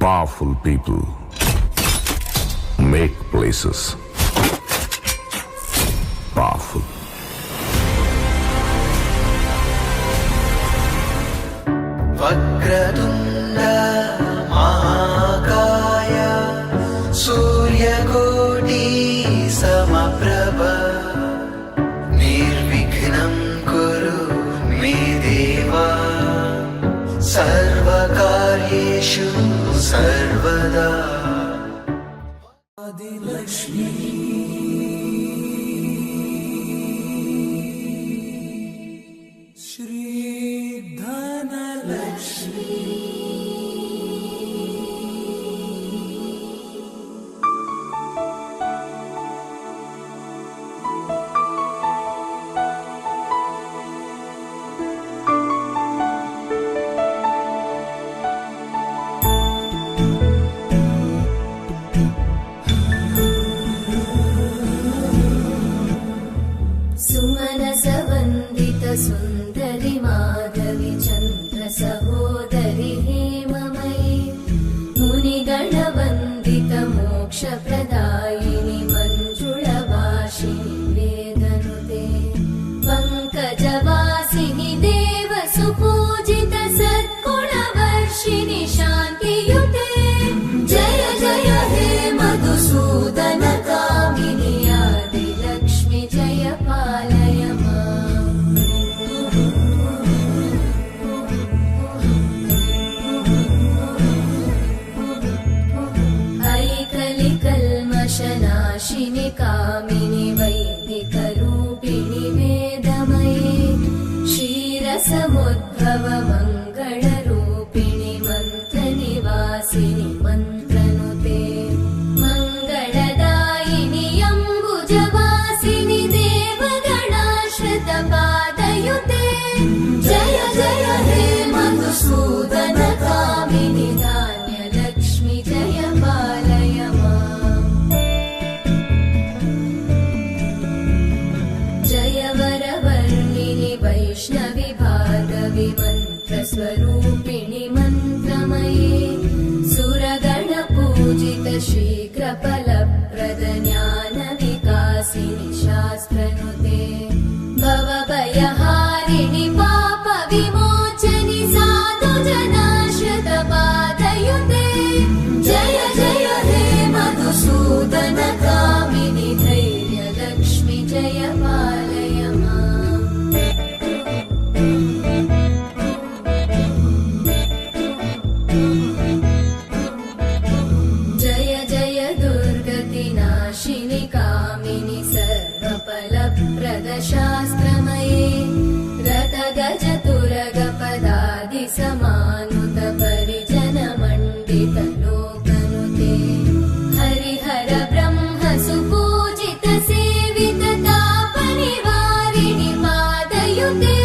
Powerful people make places powerful. Vakratunda మహాకాయ సూర్యకోటి సమప్రభ నిర్విఘ్నం కురు మే దేవా సర్వకార్యేషు సర్వదా. ఆదిలక్ష్మి శ్రీ ధనలక్ష్మి सुमनसवन्दित सुन्दरि माधवि चन्द्र सहोदरि हेममयि मुनिगणवन्दित मोक्षप्रदायिनि मञ्जुळभाषिणि वेदनुते पङ्कजवासिनि देवसुपूजित सद्गुणवर्षिणि शान्तियुते जय जय हे मधुसूदन कामिनि आदिलक्ष्मि जय पालय माम्. ऐकलिकल्मषनाशिनि कामिनि वैदिकरूपिणि वेदमये क्षीरसमुद्भव मङ्गलरूपिणि मन्त्रनिवासिनि मन्त्रनुते मङ्गलदायिनि अम्बुजवासिनि देवगणाश्रितपादयुते जय जय हे मधुसूदन कामिनि धान्यलक्ष्मि जय पालय माम्. जय वरवर्णिनि वैष्णवि भार्गवि मन्त्रस्वरूपिणि मन्त्रमये सुरगणपूजित शीघ्रफलप्रद ज्ञानविकासिनि शास्त्रनुते भवभयहारिणि पापविमोचनि साधुजनाश्रितपादयुते जय जय हे मधुसूदन कामिनि धैर्यलक्ष्मि जय पालय माम्. जय जय दुर्गतिनाशिनि कामिनि सर्वफलप्रद शास्त्रमये रथगजतुरगपदादि समानुत परिजनमण्डित लोकनुते हरिहर ब्रह्म सुपूजित सेवित तापनिवारिणि पादयुते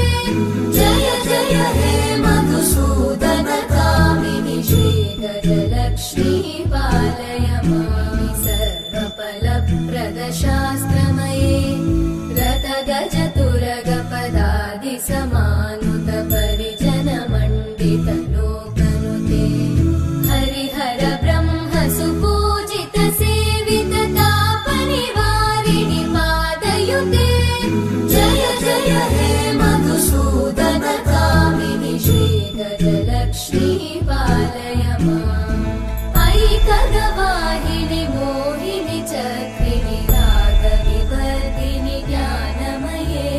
जय जय हे मधुसूदन कामिनि श्रीगजलक्ष्मी पालय माम्. सर्वफलप्रद शास्त्रमये रथगजतुरगपदादि समानुत परिजनमण्डित लोकनुते हरिहर ब्रह्म सुपूजित सेवित तापनिवारिणि पादयुते जय जय हे मधुसूदन कामिनि श्रीगजलक्ष्मी पालय माम्. ऐकगवाहिनि मोहिनि चक्रिणि रागविवर्धिनि ज्ञानमये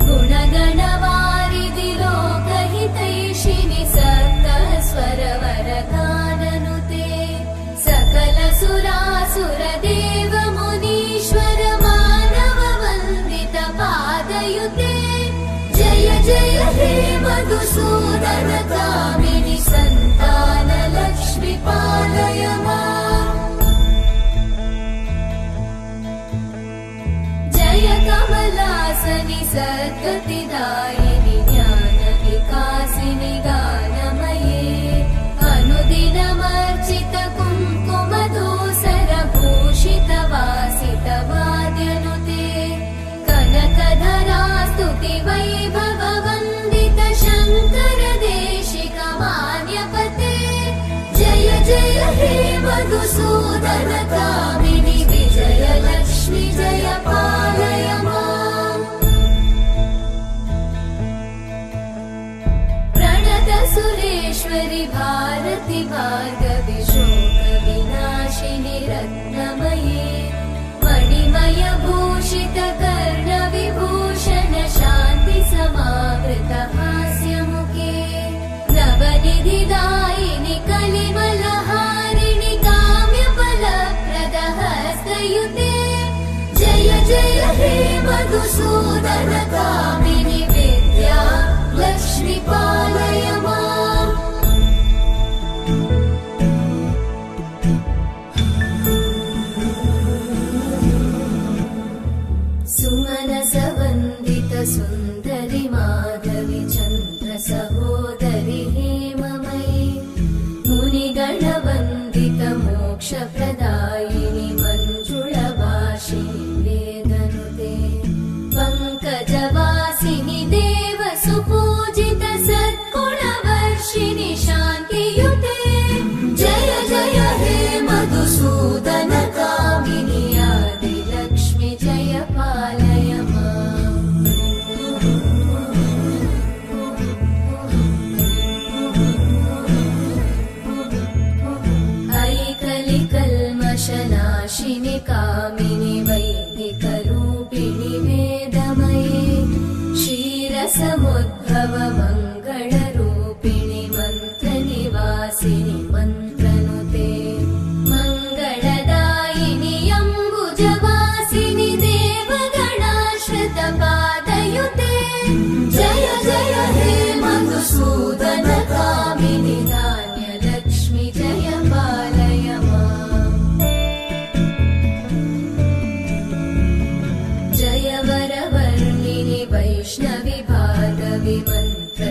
गुणगणवारिधि लोकहितैषिणि सप्तस्वरवरगाननुते सकलसुरासुरदेव मुनीश्वर मानववन्दित पादयुते जय जय हे मधुसूदन कामिनि सन्तानलक्ष्मि पालय माम्. जय कमलासनि सद्गतिदायिनि ज्ञानविकासिनि गानमये अनुदिनमर्चित कुङ्कुमधूसरभूषित वासित वाद्यनुते कनकधरा स्तुति वैभववन्दित शङ्कर देशिक मान्यपते जय जय मधुसूदन कामिनि विजयलक्ष्मि जय पालय माम् प्रणत सुरेश्वरि भारति भार्गवि शोक विनाशिनि रत्नमयी मणिमय भूषित कर्ण विभूषण शान्ति समावृत हास्यमुखे नवनिधिदायिनि कलिमलहारिणि काम्यफलप्रद हस्तयुते जय जय हे मधुसूदन कामिनि विद्या लक्ष्मि पालय माम् सुमनसवन्दित सुन्दरि माधवि चन्द्र सहोदरि हेममयि मुनिगणवन्दित मोक्षप्रदायिनि मञ्जुळभाषिणि वेदनुते पङ्कजवासिनि देव सुपूजित सद्गुणवर्षिणि शान्तियुते जय जय हे मधुसूदन कामिनि आदिलक्ष्मि जय पालय माम् ऐकलिकल्मषनाशिनि कामिनि वैदिकरूपिणि वेदमये क्षीरसमुद्भव मङ्गलरूपिणि मन्त्रनिवासिनि मन्त्रनुते मङ्गलदायिनि अम्बुजवासिनि देवगणाश्रितपादयुते जय जय हे मधुसूदन कामिनि धान्यलक्ष्मि जय पालय माम् जय वरवर्णिनि वैष्णवि भार्गवि मन्त्र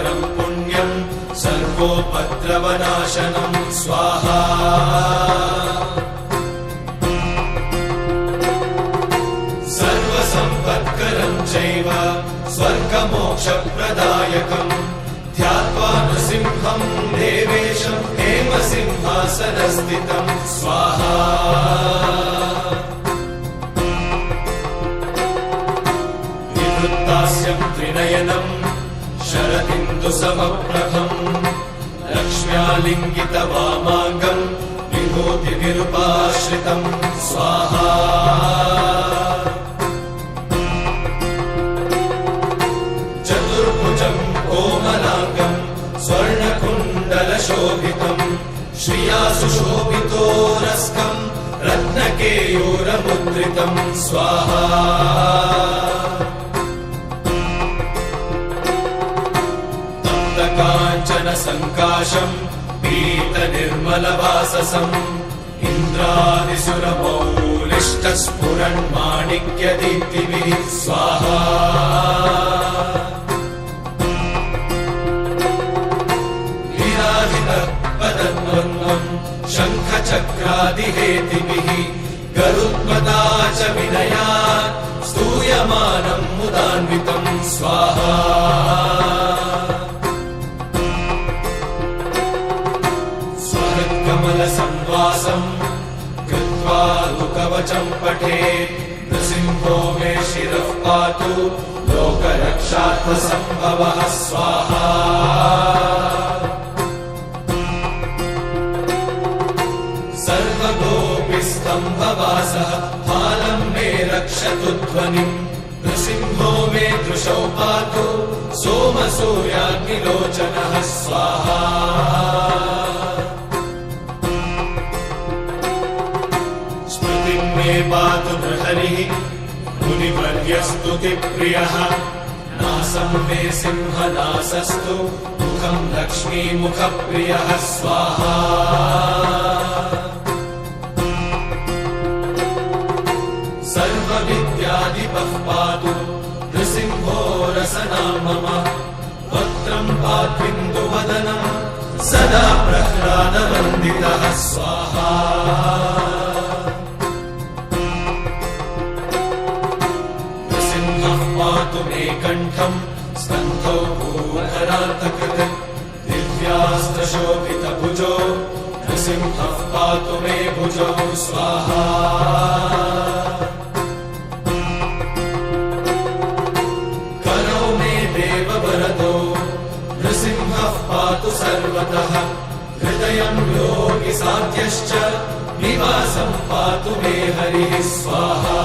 परं पुण्यं सर्वोपद्रवनाशनं स्वाहा सर्वसम्पत्करं चैव स्वर्गमोक्षप्रदायकम् ध्यात्वा नृसिंहं देवेशं हेमसिंहासनस्थितं स्वाहा विवृत्तास्यं त्रिनयनं शरदिन्दुसमप्रभं लक्ष्म्यालिङ्गितवामाङ्गं विभूतिनिरुपाश्रितं स्वाहा चतुर्भुजं कोमलाङ्गं स्वर्णकुण्डलशोभितं श्रिया सुशोभितोरस्कं रत्नकेयूरमुद्रितं स्वाहा काञ्चनसङ्काशं पीतनिर्मलवाससम् इन्द्रादिसुरमौलिष्टस्फुरन्माणिक्यदीप्तिभिः स्वाहा लीलाधितपदद्वन्द्वं शङ्खचक्रादिहेतिभिः गरुत्मता च विनयात् स्तूयमानं मुदान्वितं स्वाहा कमलसंवासं कृत्वा कवचं पठेत् नृसिंहो मे शिरः पातु लोकरक्षार्थसम्भवः स्वाहा सर्वगोपिस्तम्भवासः फालं मे रक्षतु ध्वनिम् नृसिंहो मे दृशौ पातु सोमसूर्याग्निलोचनः स्वाहा मे पातु नृहरिः मुनिवर्यस्तुतिप्रियः नासं मे सिंहनासस्तु मुखं लक्ष्मीमुखप्रियः स्वाहा सर्वविद्याधिपः पातु नृसिंहो रसना मम वक्त्रं पात्विन्दुवदनं सदा प्रह्लादवन्दितः स्वाहा पातु मे कण्ठं स्कन्धौ भूधरान्तकृत् दिव्यास्त्रशोभितभुजो नृसिंहः पातु मे भुजौ स्वाहा करौ मे देववरदो नृसिंहः पातु सर्वतः हृदयं योगिसाध्यश्च निवासं पातु मे हरिः स्वाहा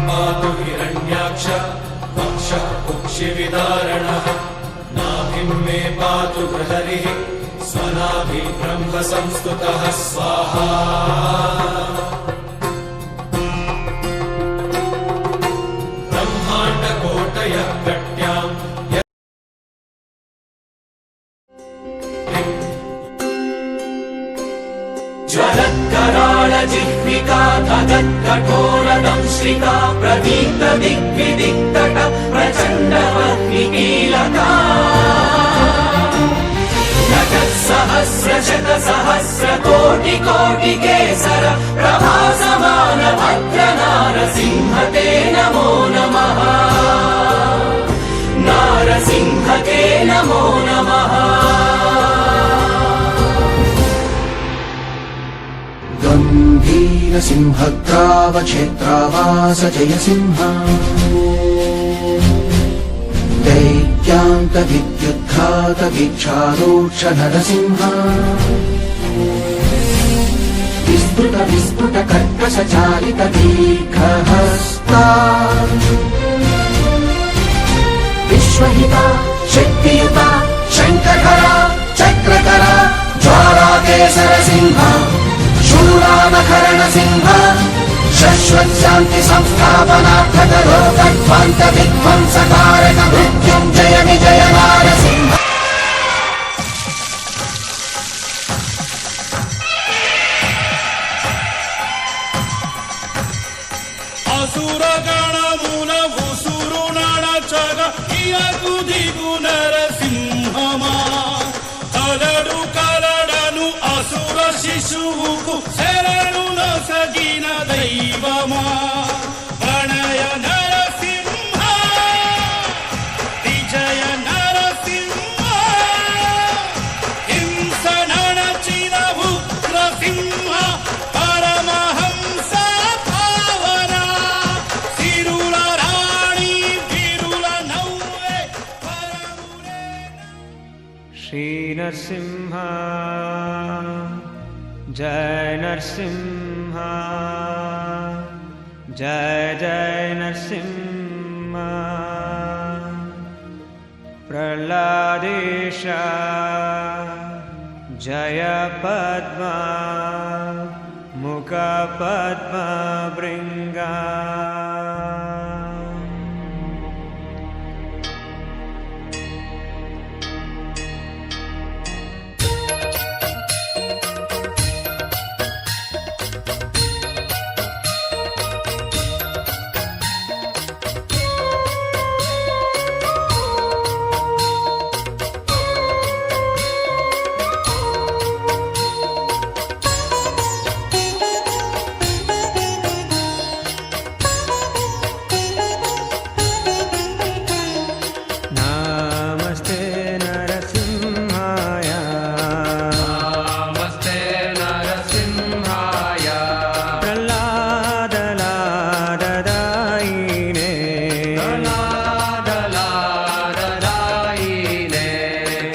पातु हिरण्याक्ष वक्षः कुक्षिविदारणः नाभिं मे पातु बृहरिः स्वनाभि ब्रह्म संस्तुतः स्वाहा ब्रह्माण्डकोटयः कट्यां ज्वलत्कराळजिह्विका धगत्कठोरदंश्रिता प्रदीप्तदिग्विदिक्तट प्रचण्डवह्निकीलका नटत्सहस्रशतसहस्रकोटिकोटिकेसर प्रभासमान भद्रनारसिंह ते नमो नमः नारसिंह ते नमो नमः गम्भीरसिंहग्रावक्षेत्रावास जयसिंह दैत्यान्तविद्युद्घातवीक्षारोक्ष नरसिंह विस्फुटकर्कशचालितदीर्घहस्ता विश्वहिता शक्तियुता शङ्खकरा चक्रकरा ज्वालाकेसरसिंह शूरानकरणसिंह शश्वत्शान्ति संस्थापनार्थक लोकध्वंस विध्वंसकारक मृत्युञ्जय विजय नारसिंह असुरगण మూల ఉసురు నడచగ ఇయకు దిగు నరసింహమా కలడు కలడను అసుర శిశువుకు శరణు నొసగిన దైవమా ప్రణయ నరసింహ విజయ నరసింహ హింస నడచిన ఉగ్రసింహ పరమహంస పావన సిరుల రాణి విరుల నవ్వే పరమునే श्री नरसिंह जय नरसिंह जय जय नरसिंह प्रह्लादेश जय पद्मा मुख पद्म भृंगा नमस्ते नरसिंहाय नमस्ते नरसिंहाय प्रह्लादलाददायिने दलादलाददायिने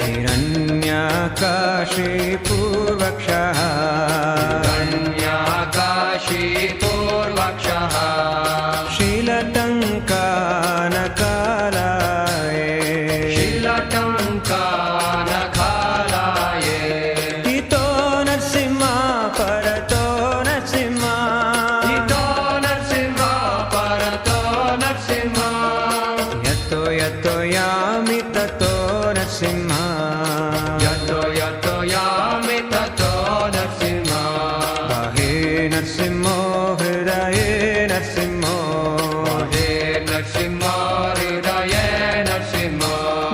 हिरण्यकाशीपूर्वक्षः कन्याकाशीपूर्वक्षः शीलटङ्कानकालाय शिलटङ्कानखालाये हितो नरसिंह परतो नरसिंह हितो नरसिंह परतो नरसिंह यतो यतो यामि ततो नरसिंह यतो यतो यामि ततो नरसिंह बाहे नरसिंहो हृदये नरसिंहो हे नरसिंह हृदये नरसिंह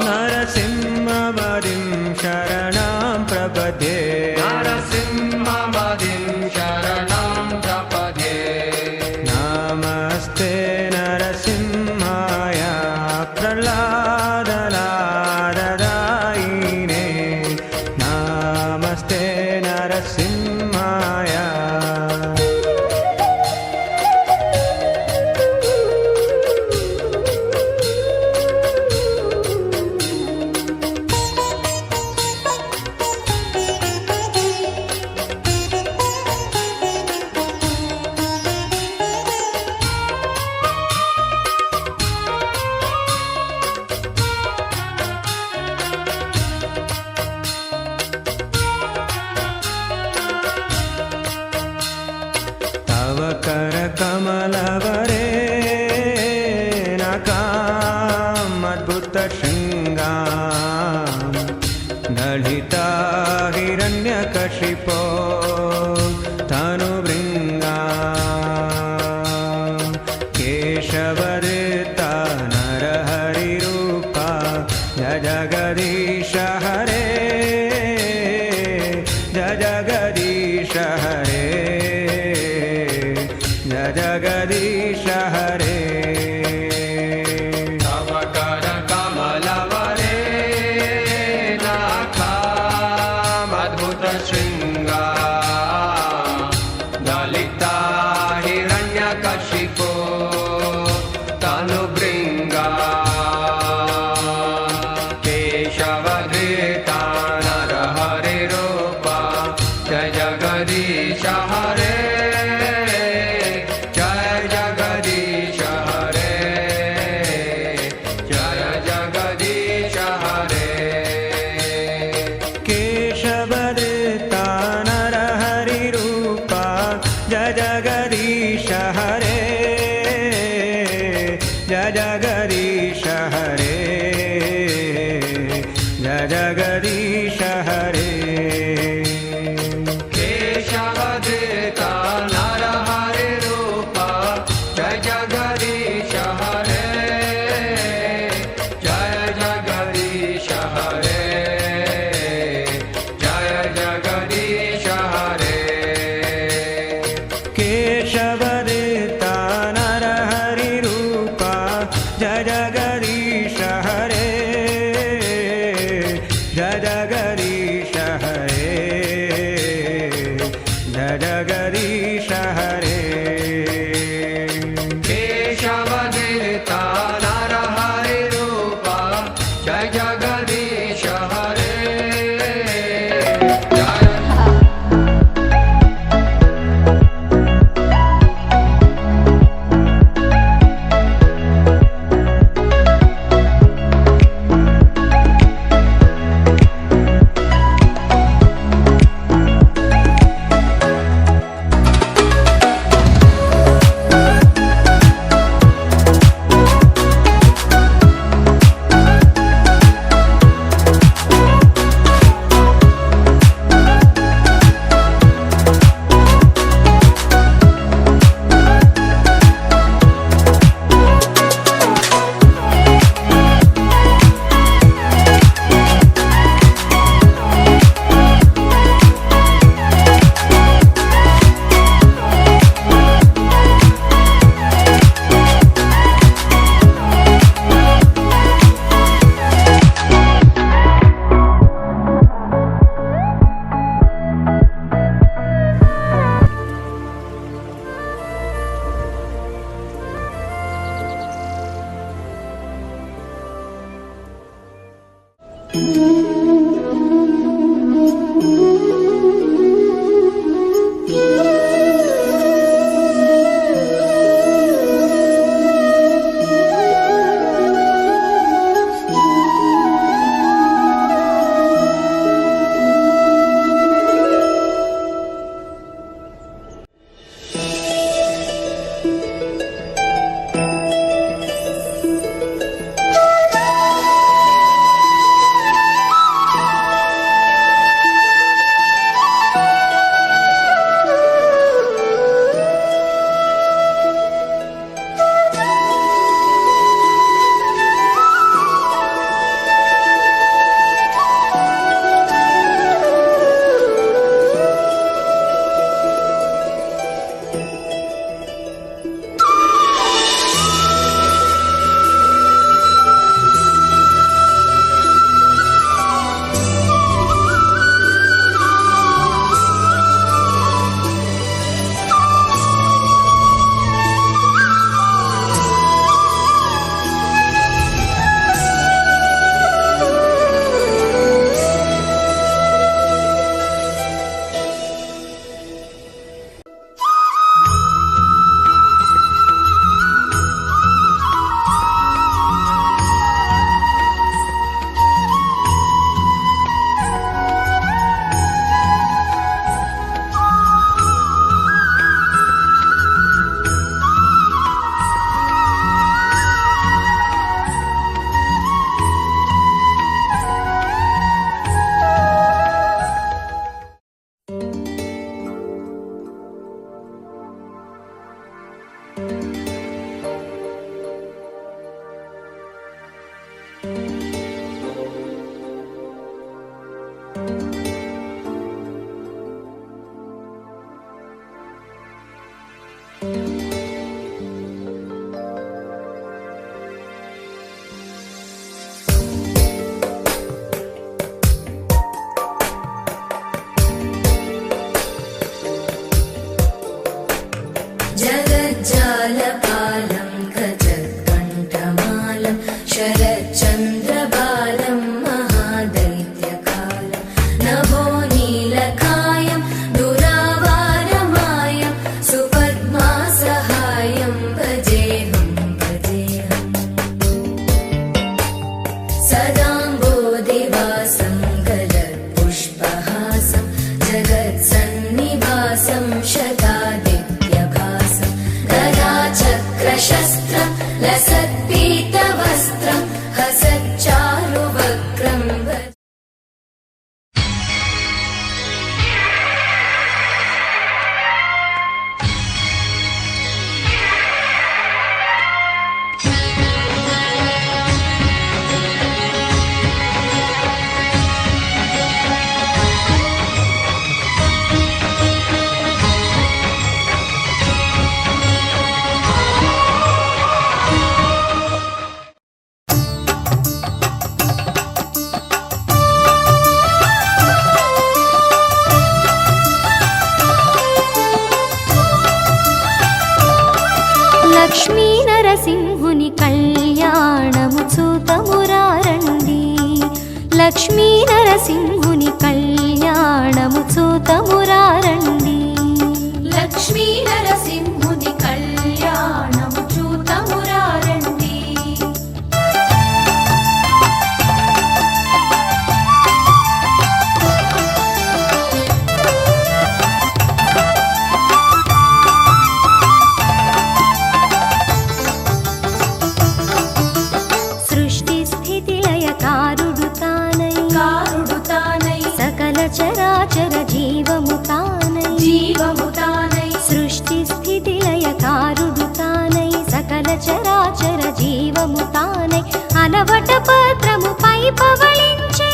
नरसिंहमदिं शरणं प्रपद्ये नरसिंहमदिं शरणं प्रपद्ये नमस्ते नरसिंहाय प्रह्लादलाददायिने नमस्ते नरसिंहाय तव करकमलवरे नकामद्भुतशृङ्गां दलिता हिरण्यकशिपो तनुभृङ्गा केशवदत्ता नरहरिरूपा जय जगदीश हरे जय जगदीश हरे जय जगदीश हरे तव करकमलवरे नखामद्भुतशृङ्गा दलिता हिरण्यकशिपो तनुभृङ्गा केशवधृता नरहरिरूपा जय जगदीश हरे जय जगदीश हरे जय जगदीश हरे केशवदत्ता नरहरिरूपा जय जगदीश हरे जय जगदीश हरे जय जगदीश हरे केशवदत्ता नरहरिरूपा जय जगदीश हरे जगज्जालपालं गजत्कण्ठमालं शरच्चन्द्रबालं महादैत्यकालं नभो नीलकायं दुरावारमायं सुपद्मासहायं भजेऽहं सदाम्बोधिवासं गलत्पुष्पहासं जगत्सन्निवासं शतादित्यभासं गदाचक्रशस्त्रं लसत्पीतवस्त्रं हसच्चारुवक्त्रं లక్ష్మీ నరసింహుని కళ్యాణము చూతమురారండి లక్ష్మీ నరసింహుని కళ్యాణము చూతమురారండి లక్ష్మీ నరసింహుని కళ్యాణము చూతమురారండి సృష్టి స్థితి లయకారుడు తానై సకల చరాచర జీవము తానై సృష్టి స్థితి లయకారుడు తానై సకల చరాచర జీవము తానై అలవట పత్రము పై పవళించే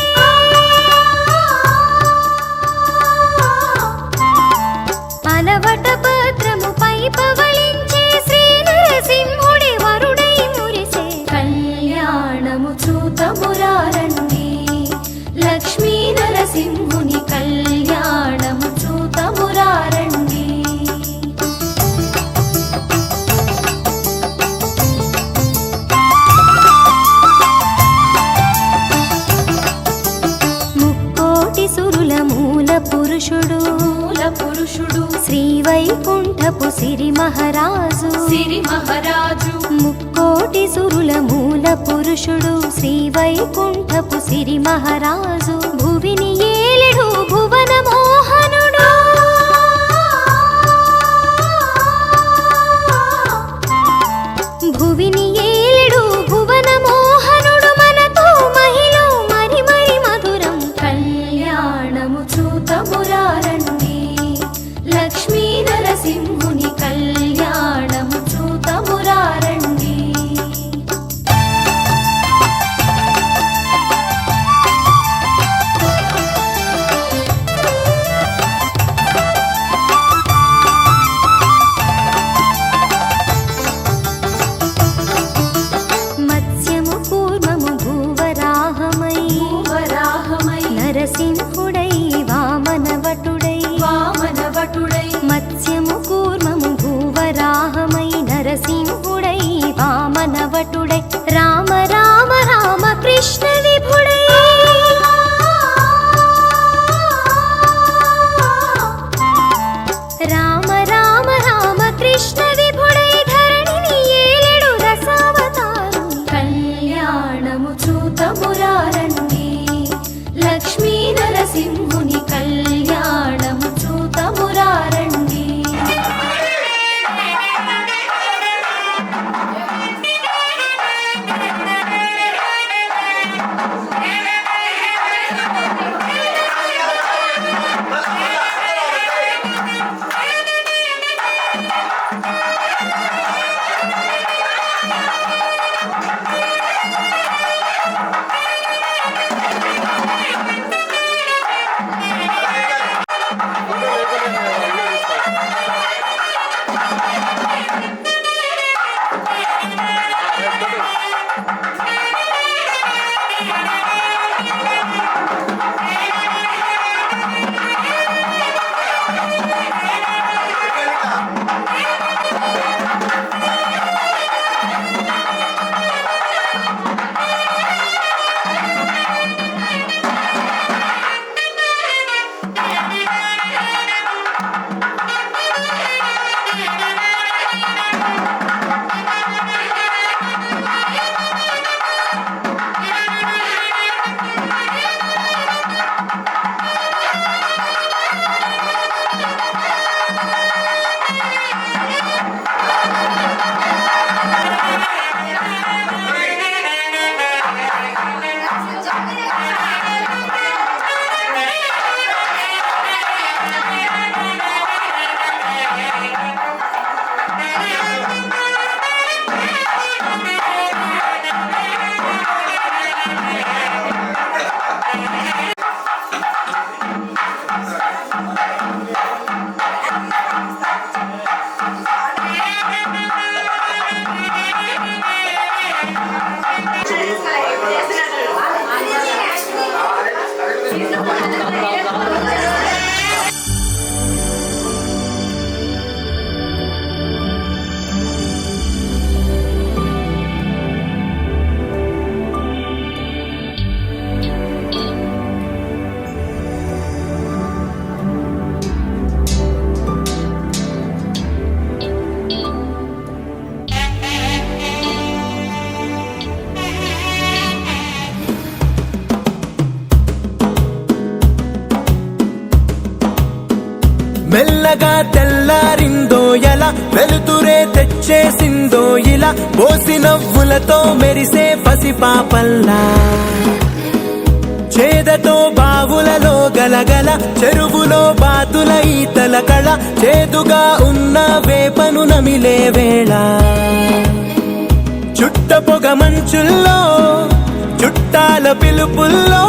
అలవట పత్రము పై పవళించే శ్రీ నరసింహుడి వరుడై మురిసే కళ్యాణము చూతమురారండి లక్ష్మీ నరసింహుని కళ్యాణము చూతమురారండి పురుషుడు శ్రీ వైకుంఠపు సిరి మహారాజు సిరి మహారాజు ముక్కోటి సురుల మూల పురుషుడు శ్రీ వైకుంఠపు సిరి మహారాజు భువిని ఏలెడు భువన మోహనుడు భువిని ఏలెడు భువన మోహనుడు మనతో మహిళ మరి మరి మధురం కళ్యాణము చూతమురారండి లక్ష్మీ నరసింహుని కళ్యాణము చూతమురారండి మత్స్యము కూర్మము భూవరాహమై వరాహమై నరసింహుడై వామనవటుడై వామనవటుడై మత్స్యము కూర్మము భూవరాహమై నరసింహుడై వామనవటుడై రామ రామ రామ కృష్ణ విభుడై రామ రామ రామ కృష్ణ విభుడై ధరణిని ఏలెడు రసావతారు కళ్యాణము చూతమురారండి లక్ష్మీ నరసింహుని కళ్యాణము చూతమురారండి మెల్లగా తెల్లారిందో ఎలా వెలుతురే తెచ్చేసిందో ఇలా పోసి నవ్వులతో మెరిసే పసిపాపల్లా చేదతో బావులలో గలగల చెరువులో బాతుల ఈతల కళ చేదుగా ఉన్న వేపను నమిలే వేళ చుట్ట పొగ మంచుల్లో చుట్టాల పిలుపుల్లో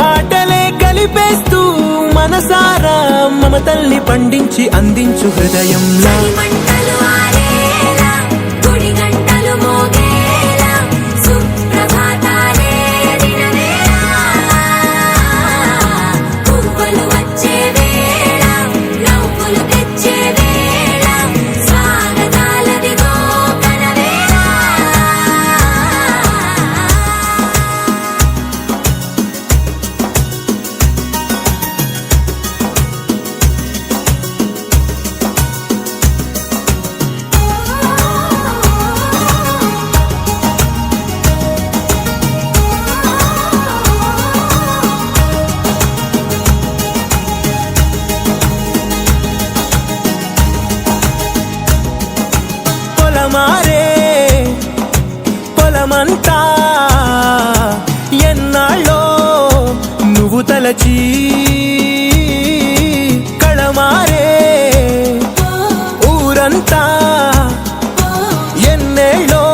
మాటలే కలిపేస్తూ మనసారా మమతల్ని పండించి అందించు హృదయంలో మంటలు ఆరేలా గుడి గంటలు మోగేలా సుప్రభాతాలే దినవేళ పువ్వులు వచ్చే వేళ నవ్వులు తెచ్చే వేళ స్వాగతాలదిగో కనవేళ లోకమంతా ఎన్నాళ్ళో నువ్వు తలచి కళమారే ఊరంతా ఎన్నేళ్ళో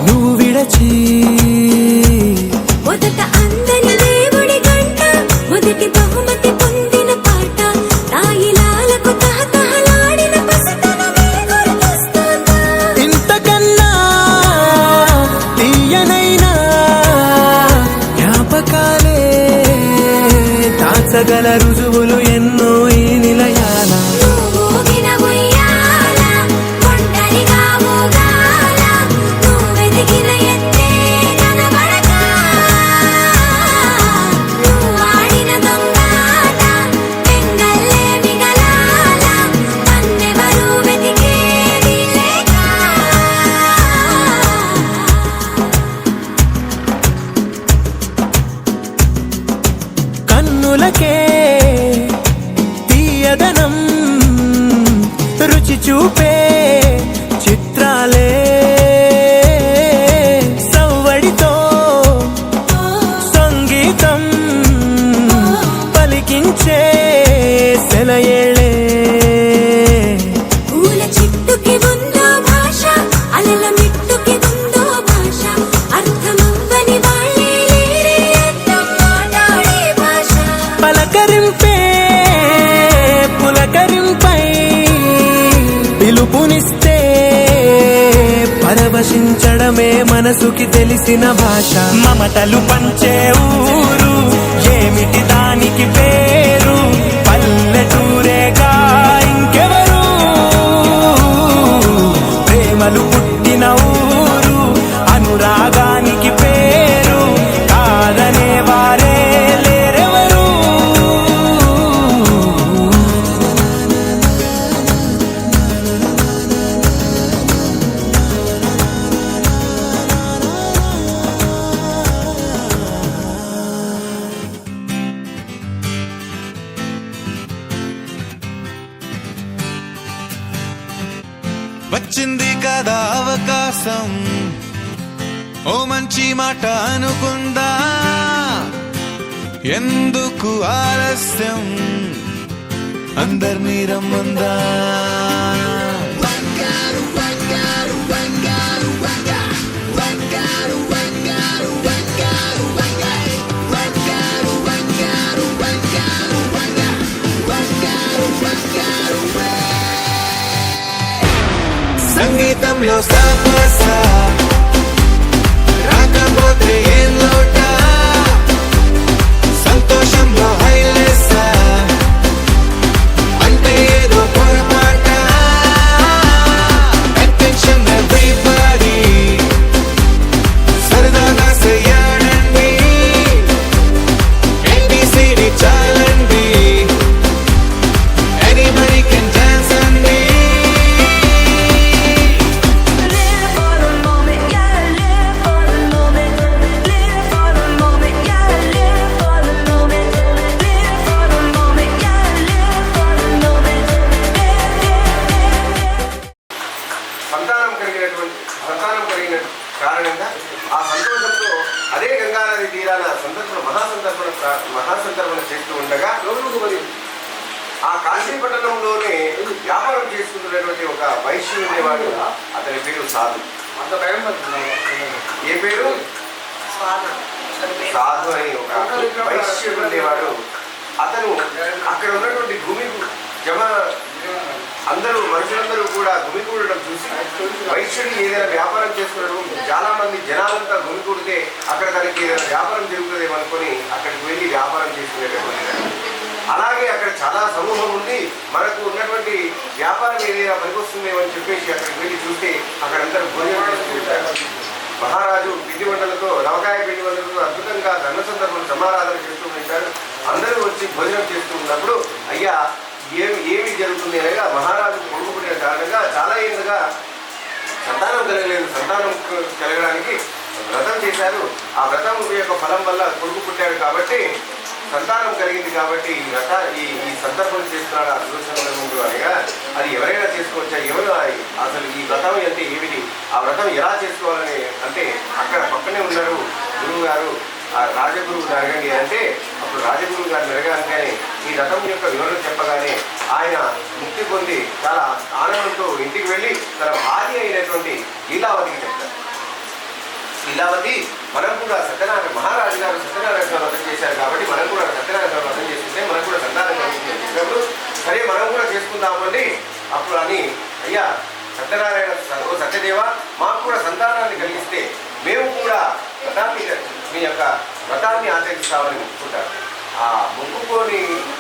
నువ్వు విడచి మొదట అందని దేవుడి గంట మొదటి బహుమతి పొందిన పాట తాయిలాలకు తహతహలాడిన పసితనమే గుర్తొస్తుందా ఇంతకన్నా తీయనైనా జ్ఞాపకాలే దాచగల రుజువులు ఎన్నో ఈ నిలయాల నువ్వు ఊగిన ఉయ్యాల ఒంటరిగా ఊగాల నువ్వెదిగిన ఎత్తే కనబడక నువ్వు ఆడిన దొంగాట పెంగల్లే మిగలాల నన్నెవరూ వెతికేది లేక కన్నులకే తీయదనం రుచి చూపే చిత్రాలే సవ్వడితో సంగీతం పలికించే సెలయేళే పూల చెట్టుకి ఉందో భాష అలల మిట్టుకి ఉందో భాష అర్థమవ్వని వాళ్ళే లేరే అర్థం మాట్లాడే భాష పలకరింపే పులకరింపై పిలుపునిస్తే పరవశించడమే మనసుకి తెలిసిన భాష మమతలు పంచే ఊరు ఏమిటి దానికి పేరు పల్లెటూరేగా ఇంకెవరు ప్రేమలు పుట్టిన ఊరు అనురాగానికి పేరు కాదనే వారే లేరెవరు వచ్చింది కదా అవకాశం ఓ మంచి మాట అనుకుందా ఎందుకు ఆలస్యం అందర్నీ రమ్మందా సంగీతంలో సాపస రాకపోతే ఏం లోట సంతోషంలో హైలెస్ అంటే ఏదో పొరపాట అటెన్షన్ ఎవ్రీబడీ సరదాగా చేయాలండి ABCD చాలండి anybody can dance అండి సంతానం కలిగిన కారణంగా ఆ సంతోషంతో అదే గంగానది తీరాన మహాసంతర్పణ చేస్తూ ఉండగా ఆ కాశీపట్టణంలోనే వ్యాపారం చేసుకుంటున్నటువంటి ఒక వైశ్యుడు ఉండేవాడు. అతని పేరు సాధు. ఏ పేరు? సాధు అని ఒక వైశ్యుడు ఉండేవాడు. అతను అక్కడ ఉన్నటువంటి భూమి అందరూ మనుషులందరూ కూడా గుమికూడడం చూసి వైశ్యుడు ఏదైనా వ్యాపారం చేసుకున్నాడు. చాలా మంది జనాలంతా గుమికూడితే అక్కడ తనకి ఏదైనా వ్యాపారం జరుగుతుందేమో అనుకొని అక్కడికి వెళ్ళి వ్యాపారం చేసుకునేటటువంటి. అలాగే అక్కడ చాలా సమూహం ఉంది, మనకు ఉన్నటువంటి వ్యాపారం ఏదైనా పనికొస్తుందేమో అని చెప్పేసి అక్కడికి వెళ్ళి చూస్తే అక్కడందరూ భోజనం చేసుకుంటారు. మహారాజు పిండి వంటలతో నవకాయ పిండి వంటలతో అద్భుతంగా ధర్మ సందర్భం సమారాధన చేస్తూ ఉంటారు. అందరూ వచ్చి భోజనం చేస్తూ ఉన్నప్పుడు అయ్యా ఏమి జరుగుతుంది అనగా మహారాజు కొడుకు పుట్టిన కారణంగా చాలా ఏళ్ళుగా సంతానం కలగలేదు. సంతానం కలగడానికి వ్రతం చేశారు. ఆ వ్రతం యొక్క ఫలం వల్ల కొడుకు పుట్టాడు కాబట్టి సంతానం కలిగింది కాబట్టి ఈ సందర్భం చేస్తున్నాడు ఆ సుదర్శన ముందు అనగా అది ఎవరైనా చేసుకోవచ్చా, ఎవరు అసలు ఈ వ్రతం అంటే ఏమిటి, ఆ వ్రతం ఎలా చేసుకోవాలని అంటే రాజగురువుని అడగండి అంటే అప్పుడు రాజగురువు గారిని అడగగానే ఈ రథం యొక్క వివరణ చెప్పగానే ఆయన ముక్తి పొంది చాలా ఆనందంతో ఇంటికి వెళ్ళి తన భార్య అయినటువంటి లీలావతికి చెప్తారు. లీలావతి, మనం కూడా సత్యనారాయణ మహారాజు గారు సత్యనారాయణ స్వామి వ్రతం చేశారు కాబట్టి మనం కూడా సత్యనారాయణ స్వామి వ్రతం చేస్తుంటే మనకు కూడా సంతానం కలుగుతుంది చెప్పినప్పుడు సరే మనం కూడా చేసుకుందామండి. అప్పుడు అని అయ్యా సత్యనారాయణ సత్యదేవ మాకు కూడా సంతానాన్ని కలిగిస్తే మేము కూడా వ్రతాన్ని మీ యొక్క వ్రతాన్ని ఆచరిస్తామని మొక్కుకుంటారు. ఆ మొక్కుకున్న